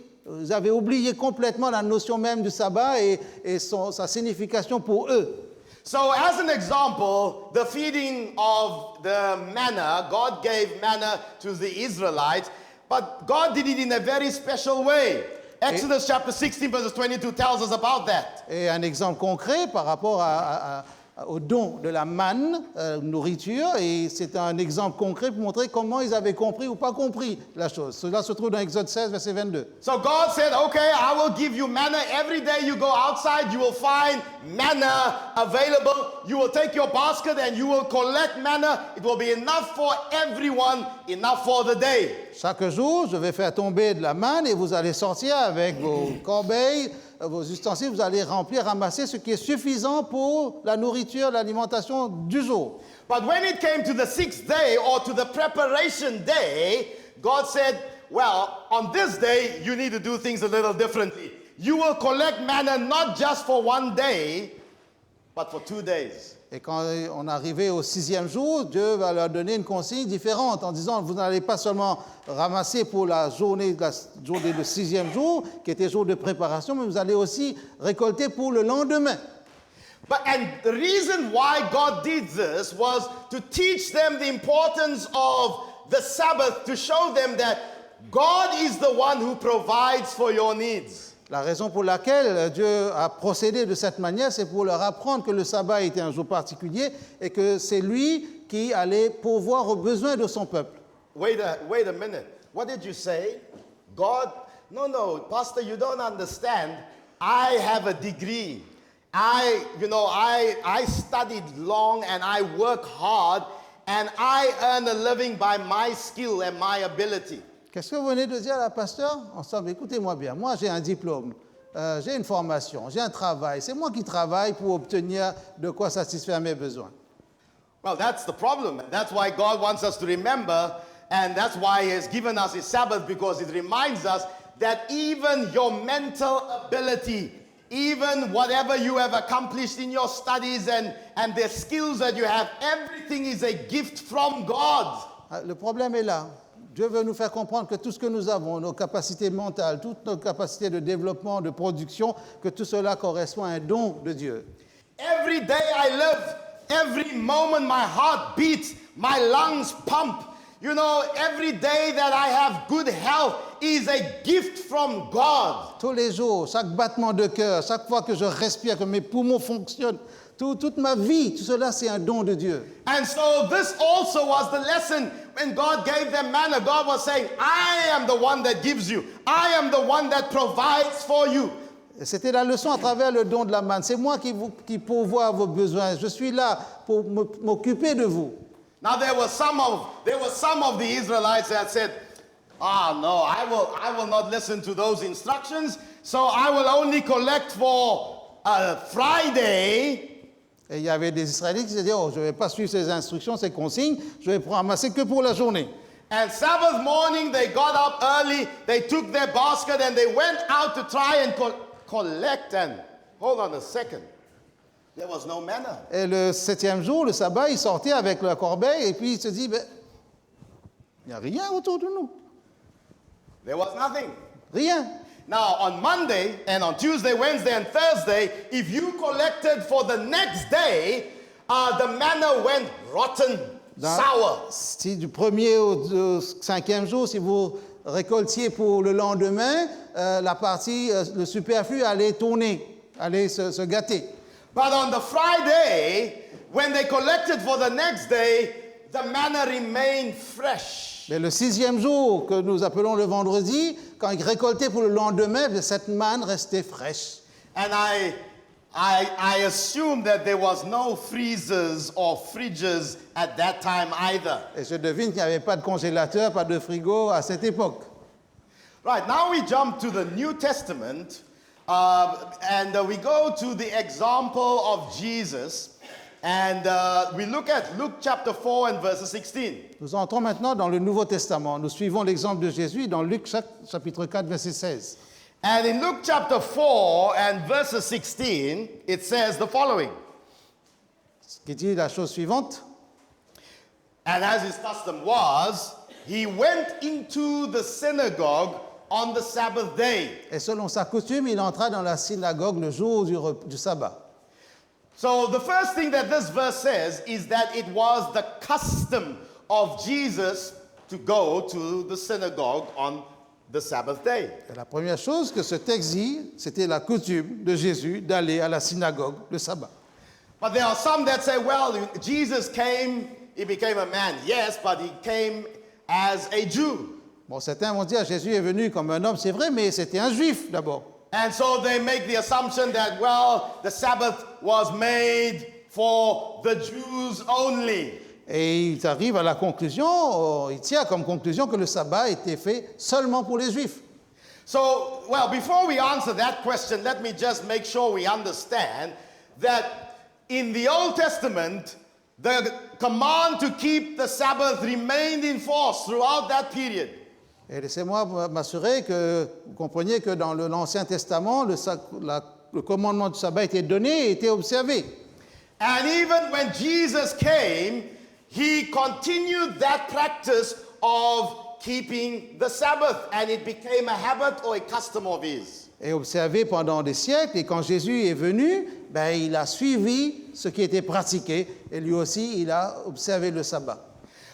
complètement la notion même du sabbat et sa signification pour eux. So as an example, the feeding of the manna, God gave manna to the Israelites, but God did it in a very special way. Exodus chapter 16 verses 22 tells us about that. Et un exemple concret par rapport au don de la manne, nourriture, et c'est un exemple concret pour montrer comment ils avaient compris ou pas compris la chose. Cela se trouve dans Exode 16, verset 22. So God said, okay, I will give you manna. Every day you go outside, you will find manna available. You will take your basket and you will collect manna. It will be enough for everyone, enough for the day. Chaque jour, je vais faire tomber de la manne et vous allez sortir avec vos corbeilles, vos ustensiles, vous allez remplir, ramasser ce qui est suffisant pour la nourriture, l'alimentation du jour. But when it came to the sixth day or to the preparation day, God said, well, on this day, you need to do things a little differently. You will collect manna not just for one day, but for 2 days. Et quand on arrivait au 6e jour, Dieu va leur donner une consigne différente en disant, vous n'allez pas seulement ramasser pour la journée du 6e jour, qui était jour de préparation, mais vous allez aussi récolter pour le lendemain. And the reason why God did this was to teach them the importance of the Sabbath, to show them that God is the one who provides for your needs. La raison pour laquelle Dieu a procédé de cette manière, c'est pour leur apprendre que le sabbat était un jour particulier et que c'est lui qui allait pourvoir aux besoins de son peuple. Wait a minute. What did you say? God? No, Pastor, you don't understand. I have a degree. I studied long and I work hard and I earn a living by my skill and my ability. Qu'est-ce que vous venez de dire là, pasteur? Ensemble, écoutez-moi bien. Moi, j'ai un diplôme, j'ai une formation, j'ai un travail. C'est moi qui travaille pour obtenir de quoi satisfaire mes besoins. Well, that's the problem. That's why God wants us to remember, and that's why He has given us His Sabbath, because it reminds us that even your mental ability, even whatever you have accomplished in your studies and the skills that you have, everything is a gift from God. Le problème est là. Dieu veut nous faire comprendre que tout ce que nous avons, nos capacités mentales, toutes nos capacités de développement, de production, que tout cela correspond à un don de Dieu. Every day I live, every moment my heart beats, my lungs pump. You know, every day that I have good health is a gift from God. Tous les jours, chaque battement de cœur, chaque fois que je respire, que mes poumons fonctionnent, toute ma vie, tout cela c'est un don de Dieu. And so this also was the lesson when God gave them manna. God was saying, I am the one that gives you. I am the one that provides for you. Et c'était la leçon à travers le don de la manne. C'est moi qui pourvois à vos besoins. Je suis là pour m'occuper de vous. Now there were some of the Israelites that said, no, I will not listen to those instructions. So I will only collect for Friday. Et il y avait des Israélites qui se disaient, je ne vais pas suivre ces instructions, ces consignes, je vais ramasser que pour la journée. And Sabbath morning, they got up early, they took their basket and they went out to try and collect. And hold on a second, there was no manna. Et le 7e jour, le sabbat, ils sortaient avec la corbeille et puis ils se disent, il n'y a rien autour de nous. There was nothing. Rien. Now, on Monday and on Tuesday, Wednesday, and Thursday, if you collected for the next day, the manna went rotten, sour. Si du 1er au 5e jour, si vous récoltiez pour le lendemain, la partie, le superflu allait tourner, allait se gâter. But on the Friday, when they collected for the next day, the manna remained fresh. Mais le 6e jour, que nous appelons le vendredi, quand ils récoltaient pour le lendemain, cette manne restait fraîche. And I assume that there was no freezers or fridges at that time either. Et je devine qu'il n'y avait pas de congélateur, pas de frigo à cette époque. Right, now we jump to the New Testament and we go to the example of Jesus. And we look at Luke chapter 4 and verse 16. Nous entrons maintenant dans le Nouveau Testament. Nous suivons l'exemple de Jésus dans Luc chapitre 4, verset 16. And in Luke chapter 4 and verse 16, it says the following. Ce qui dit la chose suivante. And as his custom was, he went into the synagogue on the Sabbath day. Et selon sa coutume, il entra dans la synagogue le jour du sabbat. So the first thing that this verse says is that it was the custom of Jesus to go to the synagogue on the Sabbath day. Et la première chose que ce texte dit, c'était la coutume de Jésus d'aller à la synagogue le sabbat. But there are some that say, well, Jesus came, he became a man. Yes, but he came as a Jew. Bon, certains vont dire Jésus est venu comme un homme, c'est vrai, mais c'était un juif d'abord. And so they make the assumption that, well, the Sabbath was made for the Jews only. Et ils arrivent à la conclusion, ils tirent comme conclusion que le sabbat était fait seulement pour les Juifs. So, well, before we answer that question, let me just make sure we understand that in the Old Testament, the command to keep the Sabbath remained in force throughout that period. Et laissez-moi m'assurer que vous compreniez que dans l'Ancien Testament, le commandement du sabbat était donné et était observé. And even when Jesus came, he continued that practice of keeping the Sabbath, and it became a habit or a custom of his. Et observé pendant des siècles, et quand Jésus est venu, il a suivi ce qui était pratiqué, et lui aussi, il a observé le sabbat.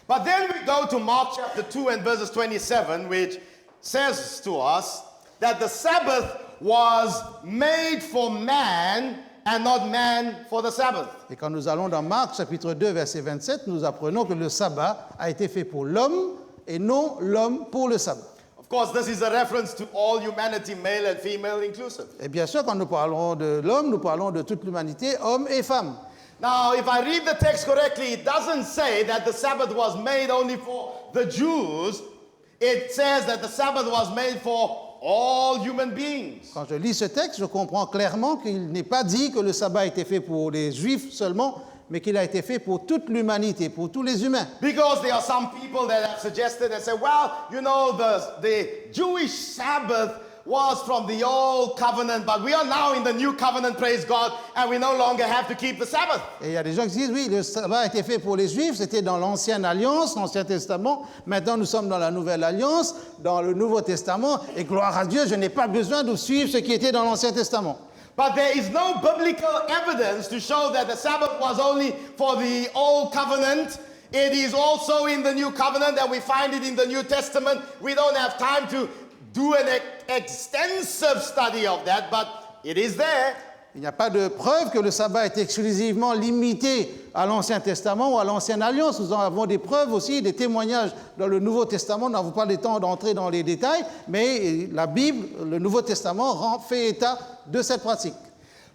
But then we go to Mark chapter 2 and verses 27, which says to us that the Sabbath was made for man and not man for the Sabbath. Et quand nous allons dans Marc chapitre 2 verset 27, nous apprenons que le sabbat a été fait pour l'homme et non l'homme pour le sabbat. Of course, this is a reference to all humanity, male and female inclusive. Et bien sûr, quand nous parlons de l'homme, nous parlons de toute l'humanité, hommes et femmes. Now, if I read the text correctly, it doesn't say that the Sabbath was made only for the Jews. It says that the Sabbath was made for all human beings. Quand je lis ce texte, je comprends clairement qu'il n'est pas dit que le sabbat a été fait pour les juifs seulement, mais qu'il a été fait pour toute l'humanité, pour tous les humains. Because there are some people that have suggested and say, well, you know, the Jewish Sabbath was from the old covenant, but we are now in the new covenant, praise God, and we no longer have to keep the Sabbath. Et il y a des gens qui disent, oui, le sabbat a été fait pour les juifs, c'était dans l'ancienne alliance, l'Ancien Testament. Maintenant, nous sommes dans la nouvelle alliance, dans le Nouveau Testament, et gloire à Dieu, je n'ai pas besoin de suivre ce qui était dans l'Ancien Testament. But there is no biblical evidence to show that the Sabbath was only for the old covenant. It is also in the new covenant, and we find it in the New Testament. We don't have time to do an extensive study of that, but it is there. Il n'y a pas de preuve que le sabbat est exclusivement limité à l'Ancien Testament ou à l'Ancienne Alliance. Nous en avons des preuves aussi, des témoignages dans le Nouveau Testament. Nous n'avons pas le temps d'entrer dans les détails, mais la Bible, le Nouveau Testament, fait état de cette pratique.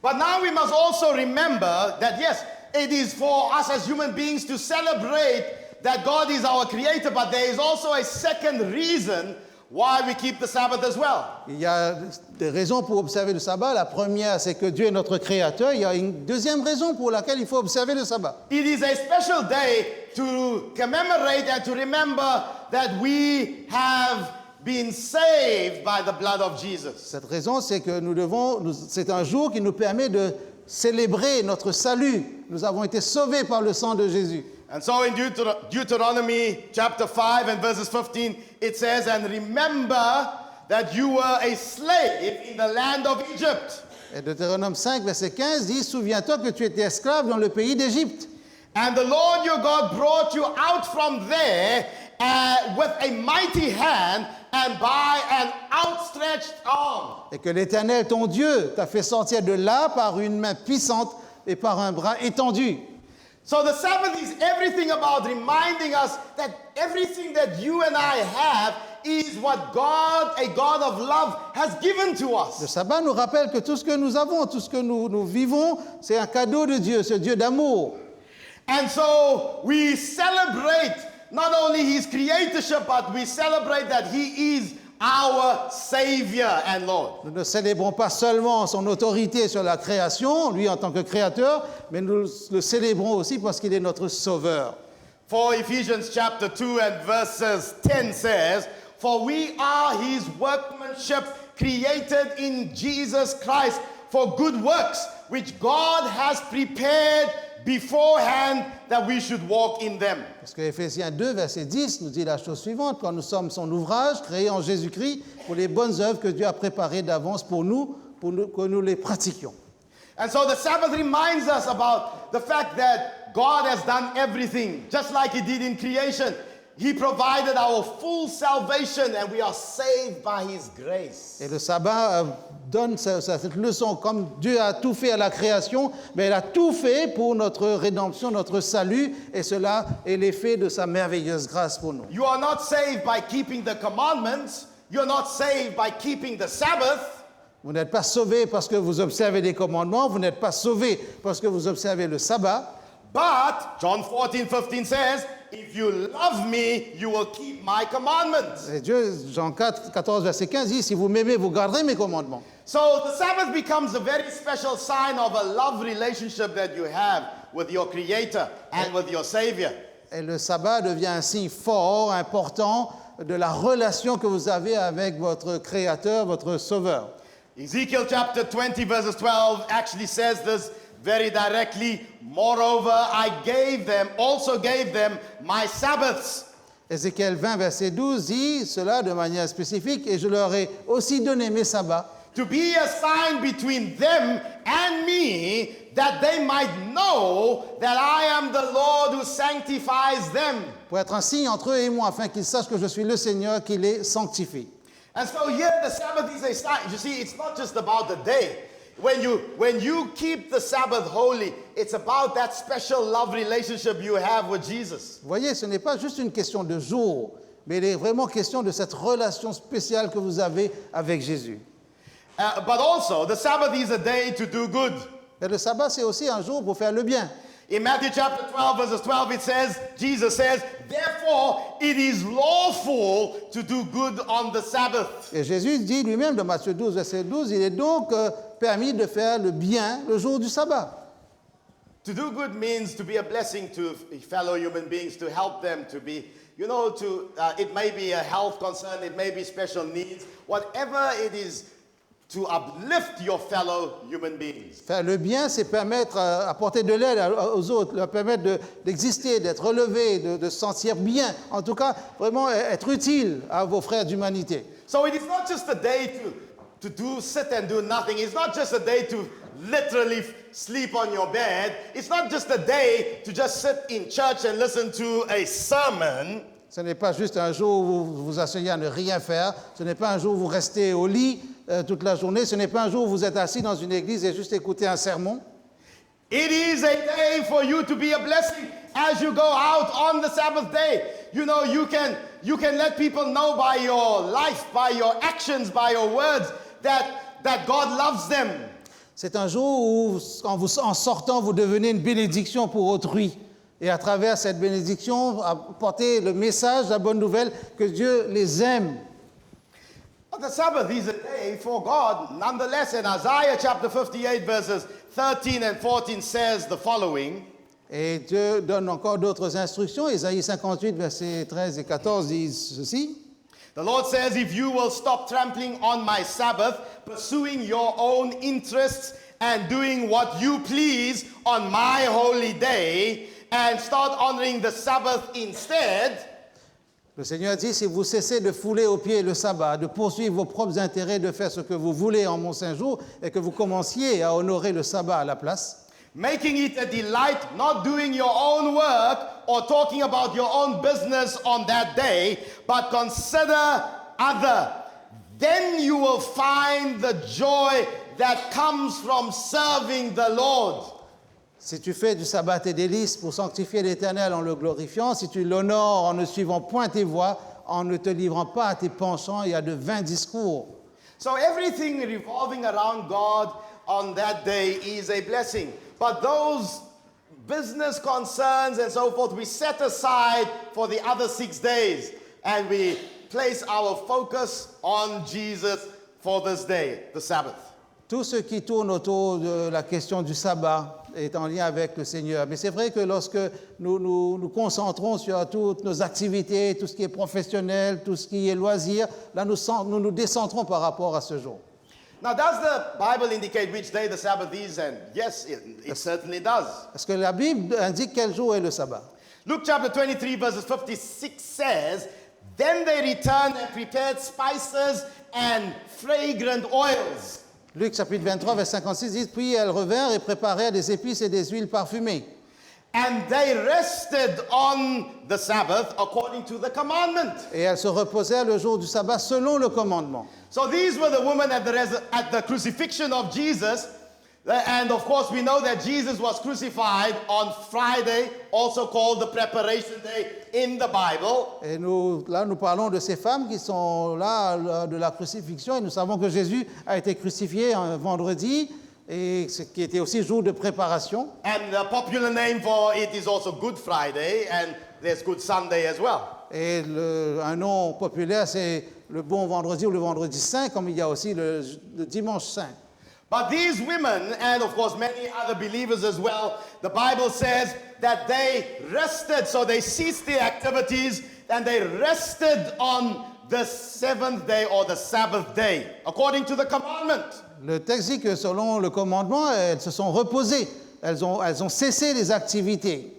But now we must also remember that, yes, it is for us as human beings to celebrate that God is our creator, but there is also a second reason why we keep the Sabbath as well. Il y a des raisons pour observer le sabbat. La première, c'est que Dieu est notre créateur. Il y a une deuxième raison pour laquelle il faut observer le sabbat. It is a special day to commemorate and to remember that we have been saved by the blood of Jesus. Cette raison, c'est que c'est un jour qui nous permet de célébrer notre salut. Nous avons été sauvés par le sang de Jésus. And so in Deuteronomy chapter 5 and verses 15, it says, and remember that you were a slave in the land of Egypt. Et Deutéronome 5, verset 15 dit, souviens-toi que tu étais esclave dans le pays d'Égypte. And the Lord your God brought you out from there with a mighty hand and by an outstretched arm. Et que l'Éternel, ton Dieu, t'a fait sortir de là par une main puissante et par un bras étendu. So the Sabbath is everything about reminding us that everything that you and I have is what God, a God of love, has given to Le us. sabbat nous rappelle que tout ce que nous avons, tout ce que nous vivons, c'est un cadeau de Dieu, ce Dieu d'amour. And so we celebrate not only his creatorship, but we celebrate that he is our Savior and Lord. Nous ne célébrons pas seulement son autorité sur la création, lui en tant que créateur, mais nous le célébrons aussi parce qu'il est notre sauveur. For Ephesians chapter 2 and verses 10 says, for we are his workmanship created in Jesus Christ for good works, which God has prepared beforehand that we should walk in them. Parce que Éphésiens 2, verset 10 nous dit la chose suivante, quand nous sommes son ouvrage, créé en Jésus-Christ, pour les bonnes œuvres que Dieu a préparées d'avance pour nous, que nous les pratiquions. And so the Sabbath reminds us about the fact that God has done everything, just like he did in creation. He provided our full salvation and we are saved by his grace. Et le sabbat donne cette leçon, comme Dieu a tout fait à la création, mais il a tout fait pour notre rédemption, notre salut, et cela est l'effet de sa merveilleuse grâce pour nous. You are not saved by keeping the commandments. You're not saved by keeping the Sabbath. Vous n'êtes pas sauvés parce que vous observez les commandements, vous n'êtes pas sauvés parce que vous observez le sabbat. But John 14:15 says, if you love me, you will keep my commandments. Et Dieu, Jean 4, 14, verset 15 dit, si vous m'aimez, vous garderez mes commandements. So the Sabbath becomes a very special sign of a love relationship that you have with your Creator and with your Savior. Et le sabbat devient un signe fort, important, de la relation que vous avez avec votre Créateur, votre Sauveur. Ezekiel chapter 20 verses 12 actually says this very directly. Moreover, I also gave them my Sabbaths. Ézéchiel 20, verset 12 dit cela de manière spécifique, et je leur ai aussi donné mes sabbats, To be a sign between them and me, that they might know that I am the Lord who sanctifies them. pour être un signe entre eux et moi, afin qu'ils sachent que je suis le Seigneur qui les sanctifie. And so here the Sabbath is a sign. You see, it's not just about the day. When you keep the Sabbath holy, it's about that special love relationship you have with Jesus. Vous voyez, ce n'est pas juste une question de jour, mais il est vraiment question de cette relation spéciale que vous avez avec Jésus. But also, the Sabbath is a day to do good. Et le sabbat, c'est aussi un jour pour faire le bien. In Matthew chapter 12, verses 12, it says, Jesus says, therefore it is lawful to do good on the Sabbath. Et Jésus dit lui-même dans Matthieu 12, verset 12, il est donc permis de faire le bien le jour du sabbat. To do good means to be a blessing to fellow human beings, to help them to be, it may be a health concern, it may be special needs, whatever it is, to uplift your fellow human beings. Faire le bien, c'est permettre, apporter de l'aide aux autres, leur permettre d'exister, d'être relevé, de se sentir bien. En tout cas, vraiment être utile à vos frères d'humanité. So it is not just a day to sit and do nothing. It's not just a day to literally sleep on your bed. It's not just a day to just sit in church and listen to a sermon. Ce n'est pas juste un jour où vous vous asseyez à ne rien faire. Ce n'est pas un jour où vous restez au lit toute la journée. Ce n'est pas un jour où vous êtes assis dans une église et juste écouter un sermon. It is a day for you to be a blessing as you go out on the Sabbath day. You know, you can let people know by your life, by your actions, by your words that God loves them. C'est un jour où, en sortant, vous devenez une bénédiction pour autrui. Et à travers cette bénédiction, apporter le message, la bonne nouvelle, que Dieu les aime. But the Sabbath is a day for God. Nonetheless, in Isaiah chapter 58, verses 13 and 14 says the following. Et Dieu donne encore d'autres instructions. Ésaïe 58, versets 13 et 14 disent ceci. The Lord says, if you will stop trampling on my Sabbath, pursuing your own interests and doing what you please on my holy day, and start honoring the Sabbath instead. Le Seigneur dit, si vous cessez de fouler aux pieds le sabbat, de poursuivre vos propres intérêts, de faire ce que vous voulez en mon saint jour, et que vous commenciez à honorer le sabbat à la place, making it a delight, not doing your own work or talking about your own business on that day, but consider other. Then you will find the joy that comes from serving the Lord. si tu fais du sabbat tes délices pour sanctifier l'Éternel en le glorifiant, si tu l'honores en ne suivant point tes voies, en ne te livrant pas à tes penchants et à de vains discours. So everything revolving around God on that day is a blessing. But those business concerns and so forth, we set aside for the other 6 days. And we place our focus on Jesus for this day, the Sabbath. Tout ce qui tourne autour de la question du sabbat est en lien avec le Seigneur. Mais c'est vrai que lorsque nous concentrons sur toutes nos activités, tout ce qui est professionnel, tout ce qui est loisir, là nous décentrons par rapport à ce jour. Now, does the Bible indicate which day the Sabbath is? And yes, it certainly does. Est-ce que la Bible indique quel jour est le sabbat? Luke chapter 23, verses 56 says, then they returned and prepared spices and fragrant oils. Luc chapitre 23, verset 56 dit, puis elles revinrent et préparèrent des épices et des huiles parfumées. And they rested on the Sabbath according to the commandment. Et elles se reposèrent le jour du sabbat selon le commandement. So these were the women at the crucifixion of Jesus. And of course, we know that Jesus was crucified on Friday, also called the preparation day in the Bible. Et nous parlons de ces femmes qui sont là de la crucifixion. Et nous savons que Jésus a été crucifié un vendredi, et ce qui était aussi jour de préparation. And the popular name for it is also Good Friday, and there's Good Sunday as well. Et un nom populaire, c'est le bon vendredi ou le vendredi saint, comme il y a aussi le dimanche saint. But these women, and of course many other believers as well, the Bible says that they rested, so they ceased their activities and they rested on the seventh day or the Sabbath day, according to the commandment. Le texte dit que selon le commandement, elles se sont reposées, elles ont cessé les activités.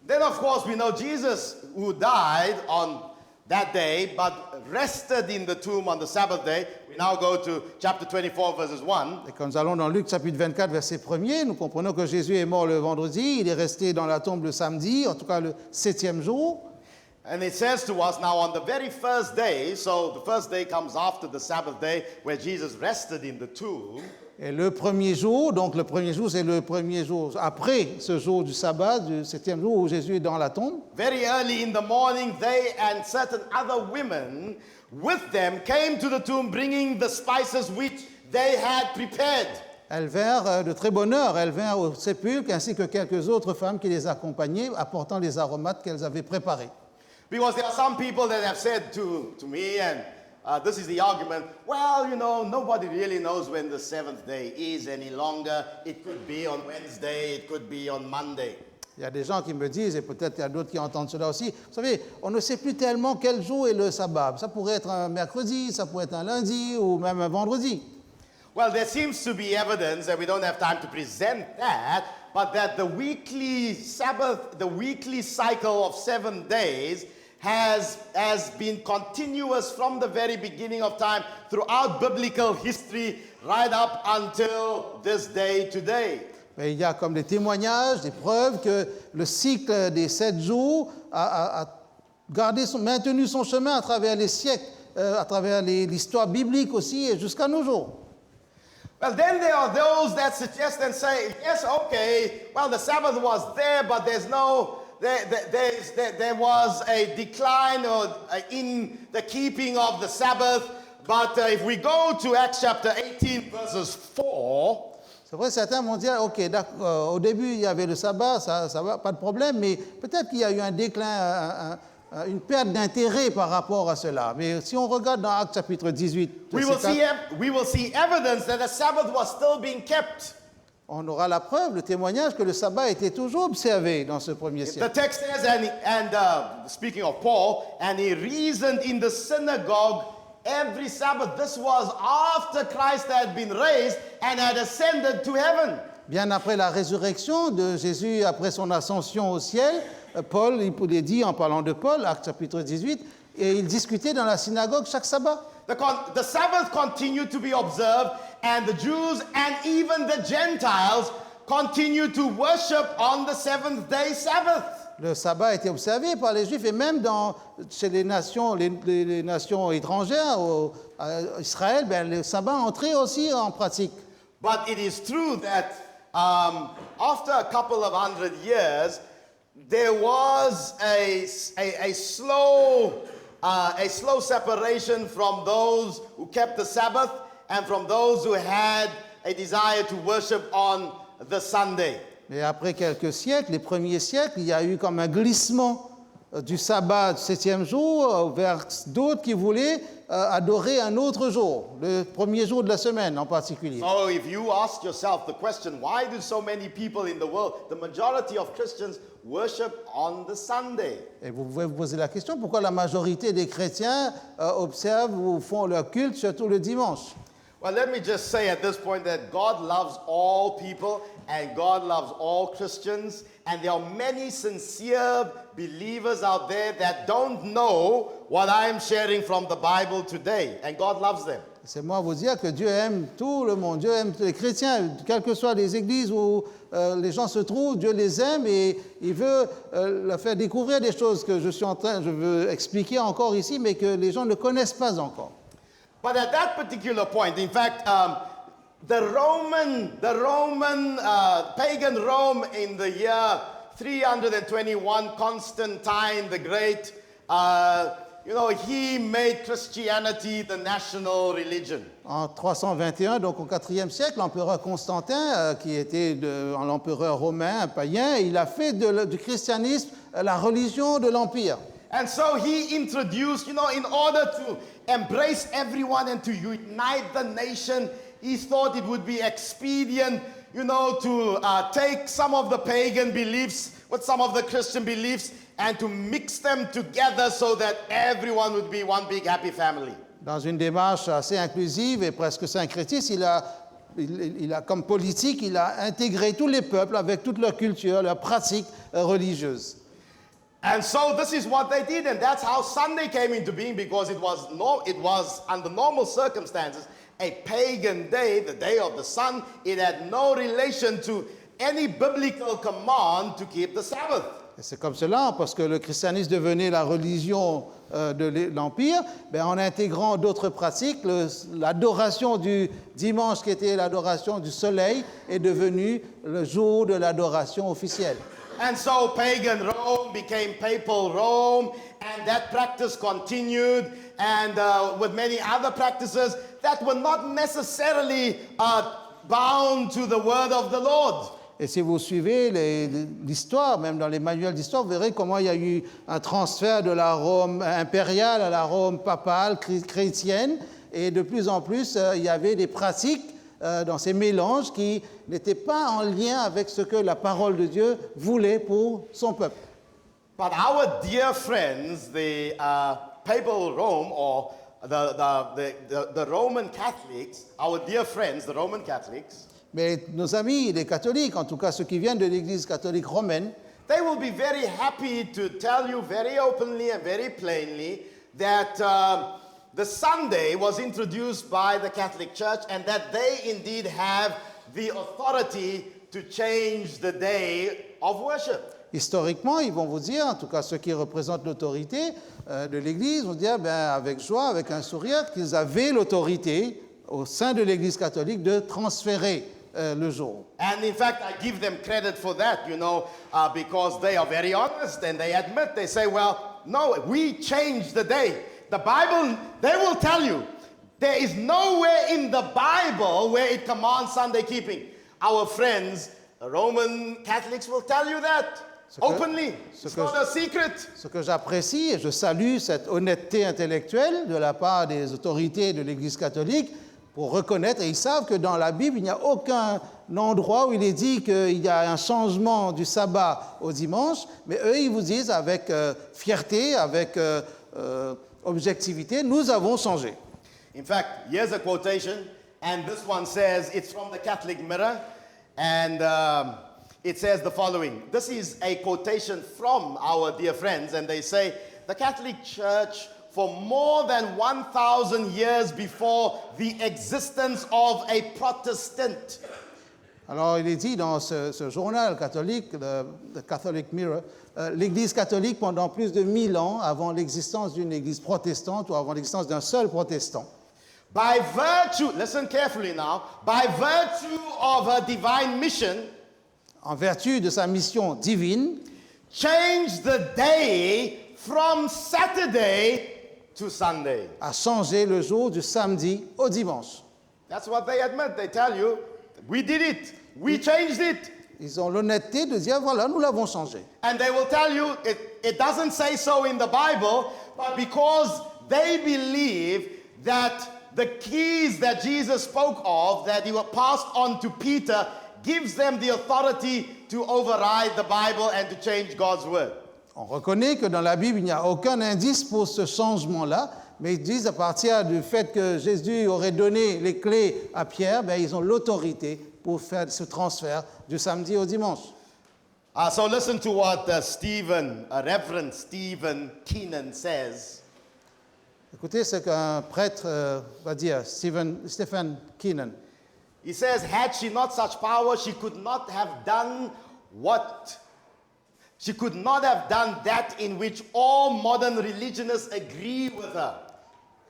Then of course we know Jesus, who died on that day, but rested in the tomb on the Sabbath day. We now go to chapter 24, verses 1. Et quand nous allons dans Luc chapitre 24, verset 1er, nous comprenons que Jésus est mort le vendredi, il est resté dans la tombe le samedi, en tout cas le 7e jour. And it says to us now on the very first day, so the first day comes after the Sabbath day where Jesus rested in the tomb. Et le premier jour, donc le premier jour, c'est le premier jour après ce jour du sabbat, du 7e jour où Jésus est dans la tombe. Very early in the morning, they and certain other women with them came to the tomb bringing the spices which they had prepared. Elles vinrent de très bonne heure, elles vinrent au sépulcre ainsi que quelques autres femmes qui les accompagnaient, apportant les aromates qu'elles avaient préparés. Because there are some people that have said to me, and this is the argument, well, you know, nobody really knows when the seventh day is any longer. It could be on Wednesday, it could be on Monday. Il y a des gens qui me disent, et peut-être il y a d'autres qui entendent cela aussi, vous savez, on ne sait plus tellement quel jour est le sabbat. Ça pourrait être un mercredi, ça pourrait être un lundi ou même un vendredi. Well, there seems to be evidence, and we don't have time to present that, but that the weekly Sabbath, the weekly cycle of 7 days has been continuous from the very beginning of time throughout biblical history right up until this day today. Et il y a comme des témoignages, des preuves que le cycle des 7 jours a maintenu son chemin à travers les siècles, à travers l'histoire biblique aussi et jusqu'à nos jours. Well, then there are those that suggest and say, yes, okay, well, the Sabbath was there, but there was a decline in the keeping of the Sabbath. But if we go to Acts chapter 18, verses 4, c'est vrai, certains vont dire, ok, au début il y avait le sabbat, ça va, pas de problème, mais peut-être qu'il y a eu un déclin, une perte d'intérêt par rapport à cela. Mais si on regarde dans Actes chapitre 18, we will see evidence that the Sabbath was still being kept. On aura la preuve, le témoignage que le sabbat était toujours observé dans ce premier The siècle. text says, speaking of Paul, and he reasoned in the synagogue every Sabbath. This was after Christ had been raised and had ascended to heaven. Bien après la résurrection de Jésus, après son ascension au ciel, Paul, il dit en parlant de Paul, Actes chapitre 18, et il discutait dans la synagogue chaque sabbat. The Sabbath continued to be observed, and the Jews and even the Gentiles continued to worship on the seventh day Sabbath. Le sabbat a été observé par les Juifs et même chez les nations étrangères, à Israël, le sabbat entrait aussi en pratique. But it is true that after a couple of 100 years, there was a slow separation from those who kept the Sabbath and from those who had a desire to worship on the Sunday. Mais après quelques siècles, les premiers siècles, il y a eu comme un glissement du sabbat du 7e jour vers d'autres qui voulaient adorer un autre jour, le premier jour de la semaine en particulier. So if you ask yourself the question, why do so many people in the world, the majority of Christians, worship on the Sunday? Et vous pouvez vous poser la question, pourquoi la majorité des chrétiens observent ou font leur culte surtout le dimanche? Well, let me just say at this point that God loves all people and God loves all Christians, and there are many sincere believers out there that don't know what I am sharing from the Bible today, and God loves them. C'est moi vous dire que Dieu aime tout le monde, Dieu aime les chrétiens, quelles que soient les églises où les gens se trouvent, Dieu les aime et il veut leur faire découvrir des choses que je veux expliquer encore ici, mais que les gens ne connaissent pas encore. But at that particular point, in fact, the pagan Rome in the year 321, Constantine the Great, he made Christianity the national religion. En 321, donc au IVe siècle, l'empereur Constantin, qui était l'empereur romain, un païen, il a fait du christianisme la religion de l'empire. And so he introduced, in order to embrace everyone and to unite the nation, he thought it would be expedient, to take some of the pagan beliefs with some of the Christian beliefs and to mix them together so that everyone would be one big happy family. Dans une démarche assez inclusive et presque syncrétiste, il a comme politique, il a intégré tous les peuples avec toute leur culture, leurs pratiques religieuses. And so this is what they did, and that's how Sunday came into being, because it was under normal circumstances a pagan day, the day of the sun. It had no relation to any biblical command to keep the Sabbath. Et c'est comme cela, parce que le christianisme devenait la religion de l'Empire, ben en intégrant d'autres pratiques, l'adoration du dimanche, qui était l'adoration du soleil, est devenue le jour de l'adoration officielle. And so pagan Rome became papal Rome, and that practice continued, and with many other practices that were not necessarily bound to the word of the Lord. Et si vous suivez l'histoire, même dans les manuels d'histoire, vous verrez comment il y a eu un transfert de la Rome impériale à la Rome papale chrétienne. Et de plus en plus, il y avait des pratiques dans ces mélanges qui n'étaient pas en lien avec ce que la parole de Dieu voulait pour son peuple. But our dear friends, the papal Rome, or the Roman Catholics, our dear friends, the Roman Catholics, Mais nos amis, les catholiques, en tout cas ceux qui viennent de l'Église catholique romaine, they will be very happy to tell you very openly and very plainly that the Sunday was introduced by the Catholic Church and that they indeed have the authority to change the day of worship. historiquement, ils vont vous dire, en tout cas ceux qui représentent l'autorité de l'Église, vont dire avec joie, avec un sourire, qu'ils avaient l'autorité au sein de l'Église catholique de transférer le jour. And in fact, I give them credit for that, because they are very honest and they admit, they say, well, no, we changed the day. The Bible, they will tell you, there is nowhere in the Bible where it commands Sunday keeping. Our friends, the Roman Catholics, will tell you that openly. It's not a secret. Ce que j'apprécie, et je salue cette honnêteté intellectuelle de la part des autorités de l'Église catholique, pour reconnaître, et ils savent que dans la Bible, il n'y a aucun endroit où il est dit qu'il y a un changement du sabbat au dimanche, mais eux, ils vous disent avec fierté, avec objectivité, nous avons changé. In fact, here's a quotation, and this one says, it's from the Catholic Mirror, and it says the following. This is a quotation from our dear friends, and they say, the Catholic Church, for more than 1,000 years before the existence of a Protestant. Alors, il est dit dans ce journal catholique, le Catholic Mirror, l'Église catholique, pendant plus de 1000 ans, avant l'existence d'une Église protestante ou avant l'existence d'un seul protestant, By virtue, listen carefully now, by virtue of her divine mission, en vertu de sa mission divine, changed the day from Saturday to Sunday. a changé le jour du samedi au dimanche. That's what they admit. They tell you, we did it. We changed it. Ils ont l'honnêteté de dire, voilà, nous l'avons changé. And they will tell you, it doesn't say so in the Bible, but because they believe that the keys that Jesus spoke of, that he was passed on to Peter, gives them the authority to override the Bible and to change God's word. On reconnaît que dans la Bible, il n'y a aucun indice pour ce changement-là, mais ils disent à partir du fait que Jésus aurait donné les clés à Pierre, ben, ils ont l'autorité pour faire ce transfert du samedi au dimanche. So listen to what Reverend Stephen Keenan says. Écoutez ce qu'un prêtre va dire, Stephen Keenan. He says, had she not such power, she could not have done that in which all modern religionists agree with her.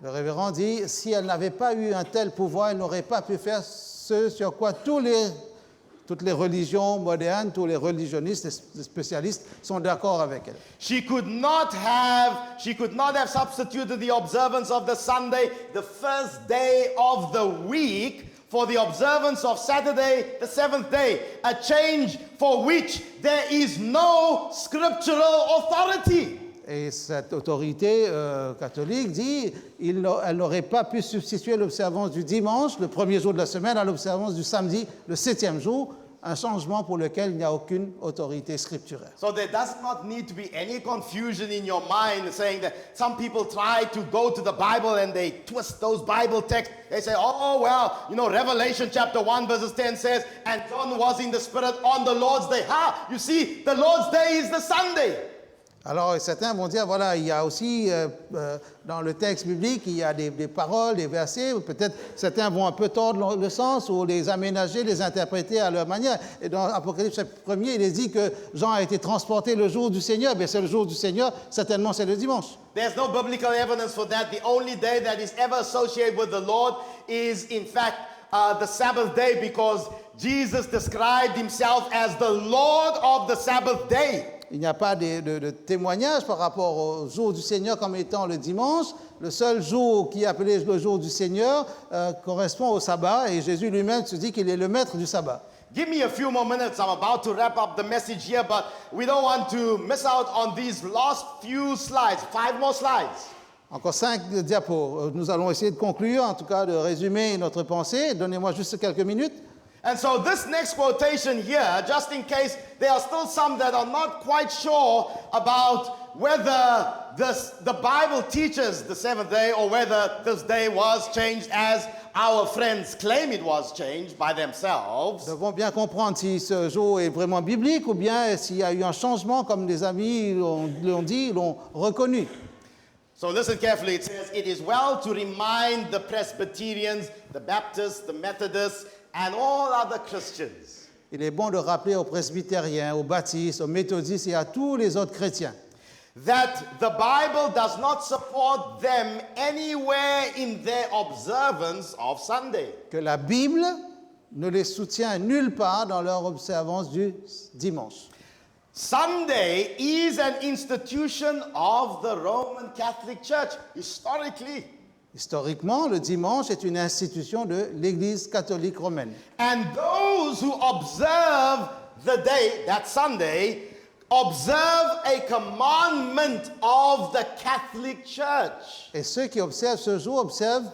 Le révérend dit, si elle n'avait pas eu un tel pouvoir, elle n'aurait pas pu faire ce sur quoi toutes les religions modernes, tous les religionnistes et spécialistes sont d'accord avec elle. She could not have substituted the observance of the Sunday, the first day of the week, for the observance of Saturday, the seventh day, a change for which there is no scriptural authority. Et cette autorité catholique dit elle n'aurait pas pu substituer l'observance du dimanche, le premier jour de la semaine, à l'observance du samedi, le 7e jour, un changement pour lequel il n'y a aucune autorité scripturaire. So there does not need to be any confusion in your mind saying that some people try to go to the Bible and they twist those Bible texts. They say, oh, well, Revelation chapter 1 verses 10 says, and John was in the Spirit on the Lord's day. You see, the Lord's day is the Sunday. Alors certains vont dire, voilà, il y a aussi dans le texte biblique, il y a des paroles, des versets, ou peut-être certains vont un peu tordre le sens ou les aménager, les interpréter à leur manière. Et dans Apocalypse chapitre 1er, il est dit que Jean a été transporté le jour du Seigneur. Bien, c'est le jour du Seigneur, certainement c'est le dimanche. There's no biblical evidence for that. The only day that is ever associated with the Lord is, in fact, the Sabbath day, because Jesus described himself as the Lord of the Sabbath day. Il n'y a pas de témoignage par rapport au jour du Seigneur comme étant le dimanche. Le seul jour qui est appelé le jour du Seigneur correspond au sabbat, et Jésus lui-même se dit qu'il est le maître du sabbat. Give me a few more minutes. I'm about to wrap up the message here, but we don't want to miss out on these last few slides. 5 more slides. Encore 5 diapos. Nous allons essayer de conclure, en tout cas de résumer notre pensée. Donnez-moi juste quelques minutes. And so this next quotation here, just in case there are still some that are not quite sure about whether the Bible teaches the seventh day or whether this day was changed as our friends claim it was changed by themselves. Nous devons bien comprendre si ce jour est vraiment biblique ou bien s'il y a eu un changement, comme les amis l'ont dit, l'ont reconnu. So listen carefully. It says, it is well to remind the Presbyterians, the Baptists, the Methodists, and all other Christians Il est bon de rappeler aux presbytériens, aux baptistes, aux méthodistes et à tous les autres chrétiens that the Bible does not support them anywhere in their observance of Sunday. que la Bible ne les soutient nulle part dans leur observance du dimanche. Sunday is an institution of the Roman Catholic Church, historically. Historiquement, le dimanche est une institution de l'Église catholique romaine. And those who observe the day, that Sunday, observe a commandment of the Catholic Church. Et ceux qui observent ce jour observent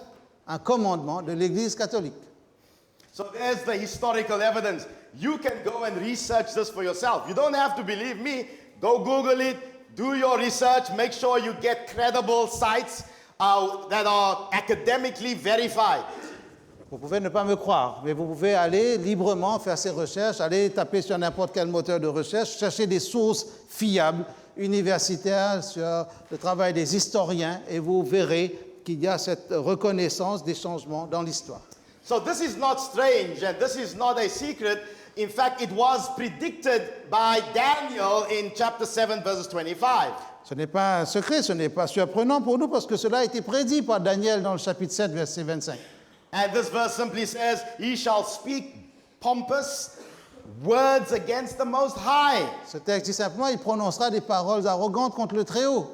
un commandement de l'Église catholique. So there's the historical evidence. You can go and research this for yourself. You don't have to believe me. Go Google it, do your research, make sure you get credible sites that are academically verified. Vous pouvez ne pas me croire, mais vous pouvez aller librement faire ces recherches, aller taper sur n'importe quel moteur de recherche, chercher des sources fiables, universitaires, sur le travail des historiens, et vous verrez qu'il y a cette reconnaissance des changements dans l'histoire. So this is not strange and this is not a secret. In fact, it was predicted by Daniel in chapter 7, verses 25. Ce n'est pas un secret, ce n'est pas surprenant pour nous parce que cela a été prédit par Daniel dans le chapitre 7, verset 25. And this verse simply says, he shall speak pompous words against the Most High, Ce texte dit simplement, il prononcera des paroles arrogantes contre le Très-Haut.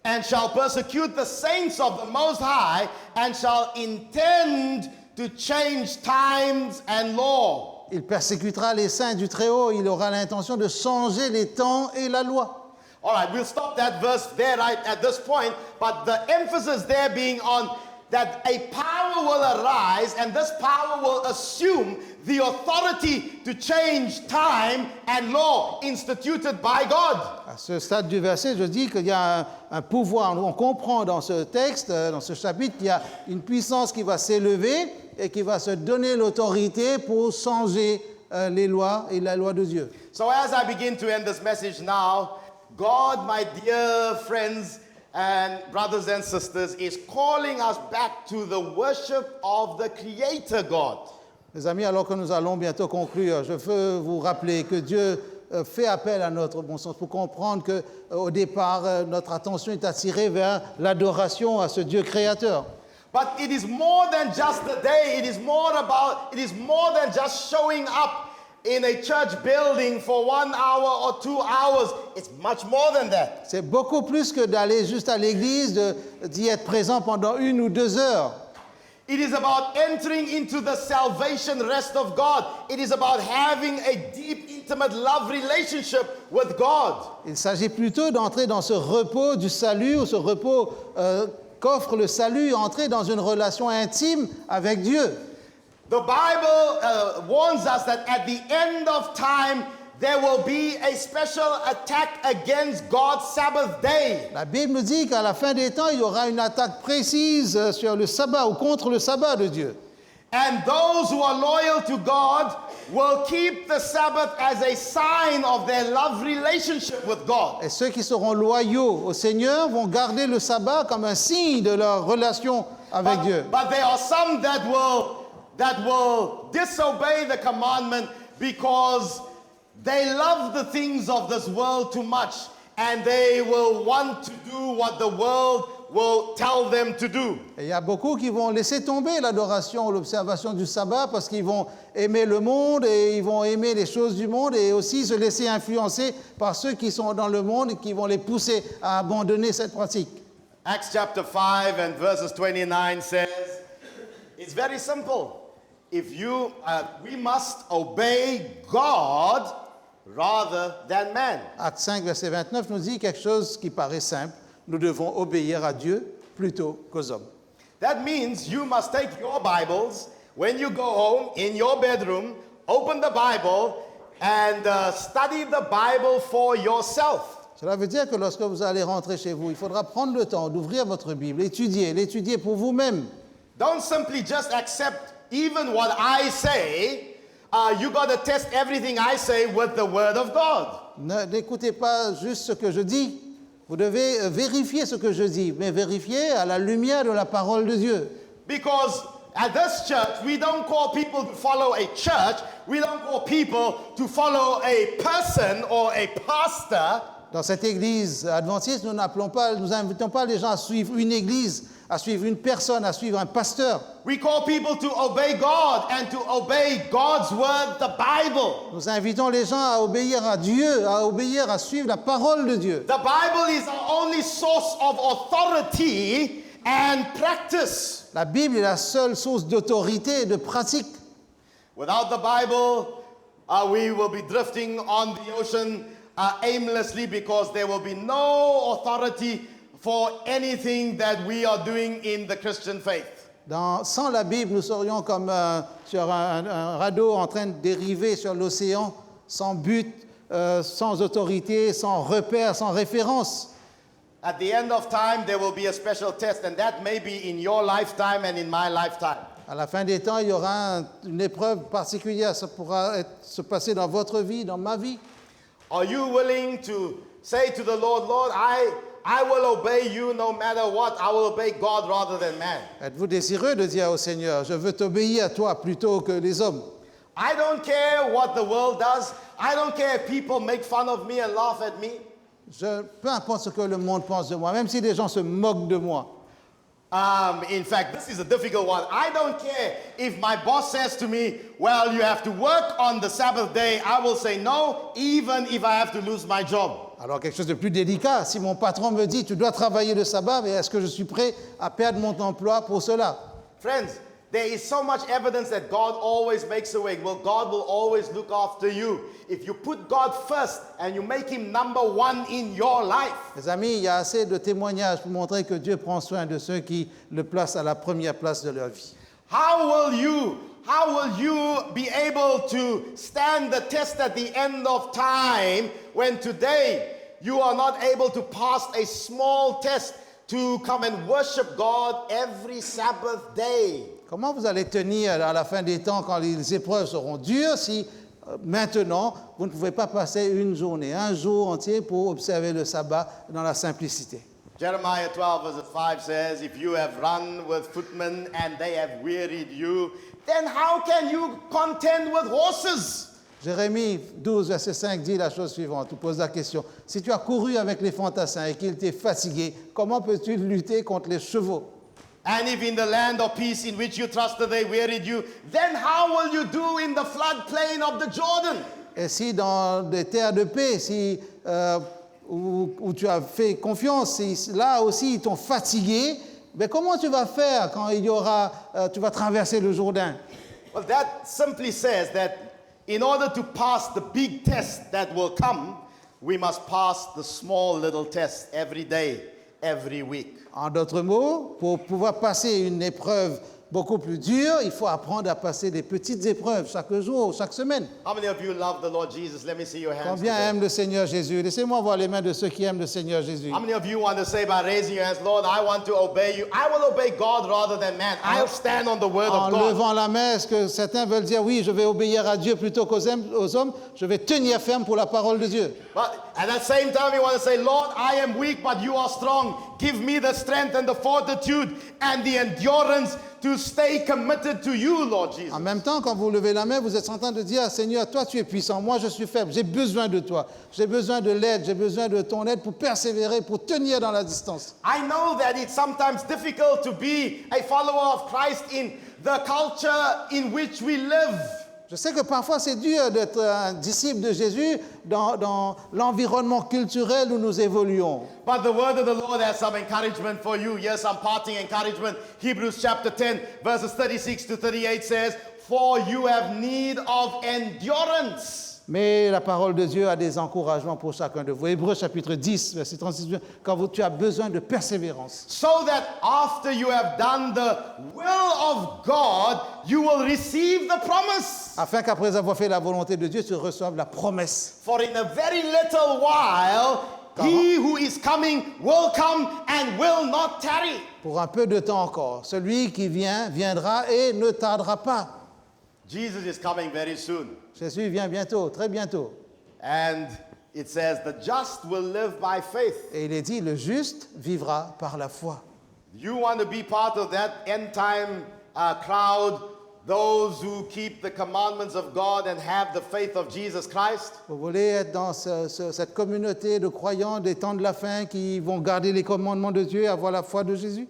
and shall persecute the saints of the Most High, and shall intend to change times and law. Il persécutera les saints du Très-Haut, il aura l'intention de changer les temps et la loi. All right, we'll stop that verse there right at this point, but the emphasis there being on that a power will arise, and this power will assume the authority to change time and law instituted by God. À ce stade du verset, je dis qu'il y a un pouvoir. On comprend dans ce texte, dans ce chapitre, qu'il y a une puissance qui va s'élever et qui va se donner l'autorité pour changer les lois et la loi de Dieu. So as I begin to end this message now, God, my dear friends and brothers and sisters, is calling us back to the worship of the Creator God. Mes amis, alors que nous allons bientôt conclure, je veux vous rappeler que Dieu fait appel à notre bon sens pour comprendre qu'au départ, notre attention est attirée vers l'adoration à ce Dieu créateur. But it is more than just the day. It is more than just showing up in a church building for 1 hour or 2 hours. It's much more than that. C'est beaucoup plus que d'aller juste à l'église, d'y être présent pendant 1 ou 2 heures. It is about entering into the salvation rest of God. It is about having a deep, intimate love relationship with God. Il s'agit plutôt d'entrer dans ce repos du salut, ou ce repos qu'offre le salut, entrer dans une relation intime avec Dieu. The Bible warns us that at the end of time, there will be a special attack against God's Sabbath day. La Bible nous dit qu'à la fin des temps, il y aura une attaque précise sur le sabbat ou contre le sabbat de Dieu. And those who are loyal to God will keep the Sabbath as a sign of their love relationship with God. Et ceux qui seront loyaux au Seigneur vont garder le sabbat comme un signe de leur relation avec Dieu. But there are some that will disobey the commandment because they love the things of this world too much, and they will want to do what the world will tell them to do. Et il y a beaucoup qui vont laisser tomber l'adoration ou l'observation du sabbat parce qu'ils vont aimer le monde et ils vont aimer les choses du monde et aussi se laisser influencer par ceux qui sont dans le monde et qui vont les pousser à abandonner cette pratique. Acts chapter 5 and verses 29 says, it's very simple. We must obey God rather than man. Acte 5, verset 29 nous dit quelque chose qui paraît simple. Nous devons obéir à Dieu plutôt qu'aux hommes. That means you must take your Bibles when you go home in your bedroom, open the Bible and study the Bible for yourself. Cela veut dire que lorsque vous allez rentrer chez vous, il faudra prendre le temps d'ouvrir votre Bible, l'étudier pour vous-même. Don't simply just accept even what I say. You got to test everything I say with the Word of God. N'écoutez pas juste ce que je dis. Vous devez vérifier ce que je dis, mais vérifier à la lumière de la parole de Dieu. Because at this church, we don't call people to follow a church. We don't call people to follow a person or a pastor. Dans cette église adventiste, nous n'invitons pas les gens à suivre une église, à suivre une personne, à suivre un pasteur. We call people to obey God and to obey God's word, the Bible. Nous invitons les gens à obéir à Dieu, à suivre la parole de Dieu. The Bible is our only source of authority and practice. La Bible est la seule source d'autorité et de pratique. Without the Bible, we will be drifting on the ocean aimlessly because there will be no authority for anything that we are doing in the Christian faith. Sans la Bible, nous serions comme sur un radeau en train de dériver sur l'océan, sans but, sans autorité, sans repère, sans référence. At the end of time, there will be a special test, and that may be in your lifetime and in my lifetime. À la fin des temps, il y aura une épreuve particulière, ça pourra se passer dans votre vie, dans ma vie. Are you willing to say to the Lord, Lord, I will obey you no matter what. I will obey God rather than man. Êtes-vous désireux de dire au Seigneur, je veux t'obéir à toi plutôt que les hommes? I don't care what the world does. I don't care if people make fun of me and laugh at me. Peu importe ce que le monde pense de moi, même si les gens se moquent de moi. In fact, this is a difficult one. I don't care if my boss says to me, well, you have to work on the Sabbath day. I will say no, even if I have to lose my job. Alors quelque chose de plus délicat, si mon patron me dit, tu dois travailler le sabbat, mais est-ce que je suis prêt à perdre mon emploi pour cela? Friends, there is so much evidence that God always makes a way. Well, God will always look after you. If you put God first and you make Him number one in your life. Mes amis, il y a assez de témoignages pour montrer que Dieu prend soin de ceux qui le placent à la première place de leur vie. How will you be able to stand the test at the end of time when today you are not able to pass a small test to come and worship God every Sabbath day? Comment vous allez tenir à la fin des temps quand les épreuves seront dures si maintenant vous ne pouvez pas passer une journée, un jour entier pour observer le sabbat dans la simplicité? Jeremiah 12 verse 5 says, if you have run with footmen and they have wearied you, then how can you contend with horses? Jérémie 12, verset 5 dit la chose suivante, tu poses la question, si tu as couru avec les fantassins et qu'ils t'aient fatigué, comment peux-tu lutter contre les chevaux? And if in the land of peace in which you trusted they wearied you, then how will you do in the floodplain of the Jordan? Et si dans des terres de paix, où tu as fait confiance, si là aussi ils t'ont fatigué, mais comment tu vas faire quand tu vas traverser le Jourdain? Well, that simply says that in order to pass the big test that will come, we must pass the small little test every day, every week. En d'autres mots, pour pouvoir passer une épreuve beaucoup plus dur, il faut apprendre à passer des petites épreuves chaque jour, chaque semaine. How many of you love the Lord Jesus? Let me see your hands. Combien today. aiment le Seigneur Jésus? Laissez-moi voir les mains de ceux qui aiment le Seigneur Jésus. How many of you want to say by raising your hands, Lord, I want to obey you. I will obey God rather than man. I'll stand on the word En of God. levant la main, est-ce que certains veulent dire, oui, je vais obéir à Dieu plutôt qu'aux hommes, je vais tenir ferme pour la parole de Dieu. But at the same time, you want to say, Lord, I am weak, but you are strong. Give me the strength and the fortitude and the endurance to stay committed to you, Lord Jesus. En même temps, quand vous levez la main, vous êtes en train de dire, Seigneur, toi tu es puissant, moi je suis faible, j'ai besoin de toi, j'ai besoin de l'aide, j'ai besoin de ton aide pour persévérer, pour tenir dans la distance. I know that it's sometimes difficult to be a follower of Christ in the culture in which we live. Je sais que parfois c'est dur d'être un disciple de Jésus dans l'environnement culturel où nous évoluons. But the word of the Lord has some encouragement for you. Yes, some parting encouragement. Hebrews chapter 10, verses 36 to 38 says, For you have need of endurance. Mais la parole de Dieu a des encouragements pour chacun de vous. Hébreux chapitre 10, verset 36, quand tu as besoin de persévérance. So that after you have done the will of God, you will receive the promise. Afin qu'après avoir fait la volonté de Dieu, tu reçoives la promesse. For in a very little while, he who is coming will come and will not tarry. Pour un peu de temps encore, celui qui vient, viendra et ne tardera pas. Jesus is coming very soon. Jésus vient bientôt, très bientôt. And it says, the just will live by faith. Et il est dit, le juste vivra par la foi. You want to be part of that end time crowd, those who keep the commandments of God and have the faith of Jesus Christ? Vous voulez être dans cette communauté de croyants des temps de la fin qui vont garder les commandements de Dieu et avoir la foi de Jésus?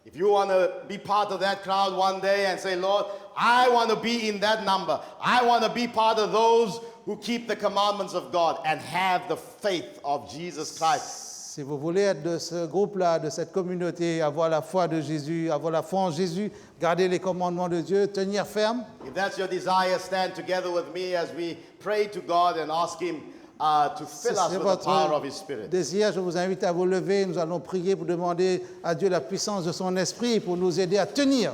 If you want to be part of that crowd one day and say, Lord, I want to be in that number. I want to be part of those who keep the commandments of God and have the faith of Jesus Christ. Si vous voulez être de ce groupe-là, de cette communauté, avoir la foi de Jésus, avoir la foi en Jésus, garder les commandements de Dieu, tenir ferme, If that's your desire, stand together with me as we pray to God and ask Him to si fill us c'est with the power of votre His Spirit. désir, je vous invite à vous lever. Nous allons prier pour demander à Dieu la puissance de son esprit pour nous aider à tenir.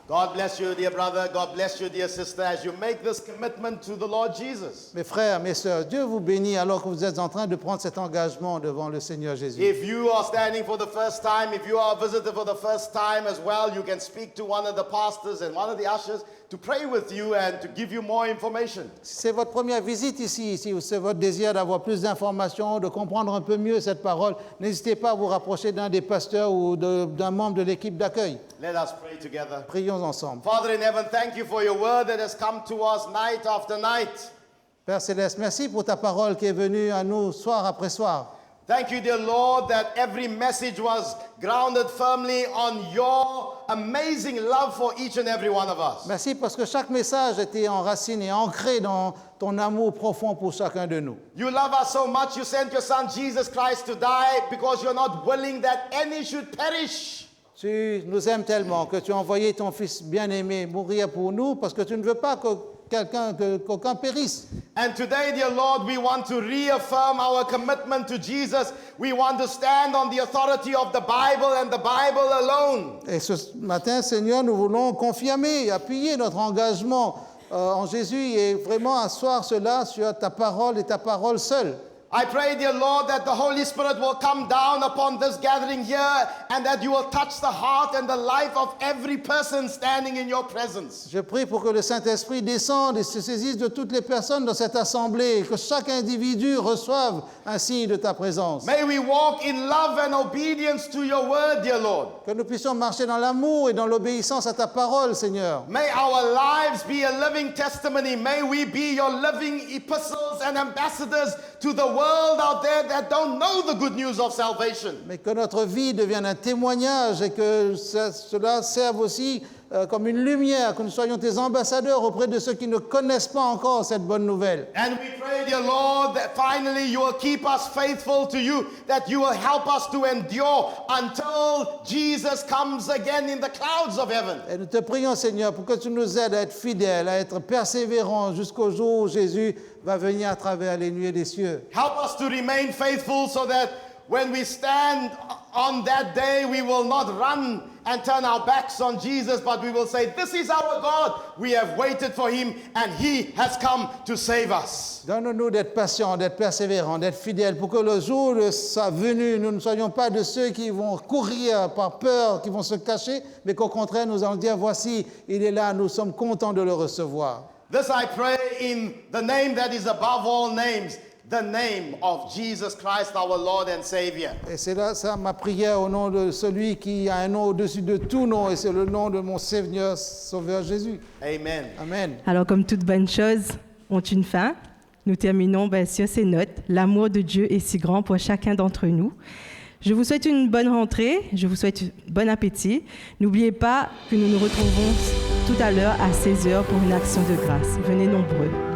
God bless you, dear brother. God bless you, dear sister, as you make this commitment to the Lord Jesus. Mes frères, mes sœurs, Dieu vous bénit alors que vous êtes en train de prendre cet engagement devant le Seigneur Jésus. If you are standing for the first time, if you are a visitor for the first time as well, you can speak to one of the pastors and one of the ushers to pray with you and to give you more information. Si c'est votre première visite ici, si c'est votre désir d'avoir plus d'informations, de comprendre un peu mieux cette parole, n'hésitez pas à vous rapprocher d'un des pasteurs ou d'un membre de l'équipe d'accueil. Let us pray together. Prions ensemble. Father in heaven, thank you for your word that has come to us night after night. Père Céleste, merci pour ta parole qui est venue à nous soir après soir. Thank you, dear Lord, that every message was grounded firmly on your amazing love for each and every one of us. Merci parce que chaque message était enraciné et ancré dans ton amour profond pour chacun de nous. You love us so much, you sent your son Jesus Christ to die because you're not willing that any should perish. Tu nous aimes tellement que tu as envoyé ton Fils bien-aimé mourir pour nous parce que tu ne veux pas qu'aucun périsse. And today, dear Lord, we want to reaffirm our commitment to Jesus. We want to stand on the authority of the Bible and the Bible alone. Et ce matin, Seigneur, nous voulons confirmer, appuyer notre engagement en Jésus et vraiment asseoir cela sur ta parole et ta parole seule. I pray, dear Lord, that the Holy Spirit will come down upon this gathering here and that you will touch the heart and the life of every person standing in your presence. Je prie pour que le Saint-Esprit descende et se saisisse de toutes les personnes dans cette assemblée et que chaque individu reçoive un signe de ta présence. May we walk in love and obedience to your word, dear Lord. Que nous puissions marcher dans l'amour et dans l'obéissance à ta parole, Seigneur. May our lives be a living testimony. May we be your living epistles and ambassadors to the world out there that don't know the good news of salvation. Mais que notre vie devienne un témoignage et que cela serve aussi comme une lumière, que nous soyons tes ambassadeurs auprès de ceux qui ne connaissent pas encore cette bonne nouvelle. And we pray, dear Lord, that finally you will keep us faithful to you, that you will help us to endure until Jesus comes again in the clouds of heaven. Et nous te prions, Seigneur, pour que tu nous aides à être fidèles, à être persévérants jusqu'au jour où Jésus va venir à travers les nuées des cieux. Help us to remain faithful so that when we stand on that day we will not run and turn our backs on Jesus, but we will say, this is our God. We have waited for him and he has come to save us. Donne-nous d'être patients, d'être persévérants, d'être fidèles pour que le jour de sa venue, nous ne soyons pas de ceux qui vont courir par peur, qui vont se cacher, mais qu'au contraire, nous allons dire, voici, il est là, nous sommes contents de le recevoir. This I pray in the name that is above all names, the name of Jesus Christ, our Lord and Savior. Et c'est là ça ma prière au nom de celui qui a un nom au-dessus de tout nom, et c'est le nom de mon Seigneur, Sauveur Jésus. Amen. Amen. Alors, comme toute bonne chose ont une fin, nous terminons sur ces notes. L'amour de Dieu est si grand pour chacun d'entre nous. Je vous souhaite une bonne rentrée, je vous souhaite bon appétit. N'oubliez pas que nous nous retrouvons tout à l'heure à 16h pour une action de grâce. Venez nombreux.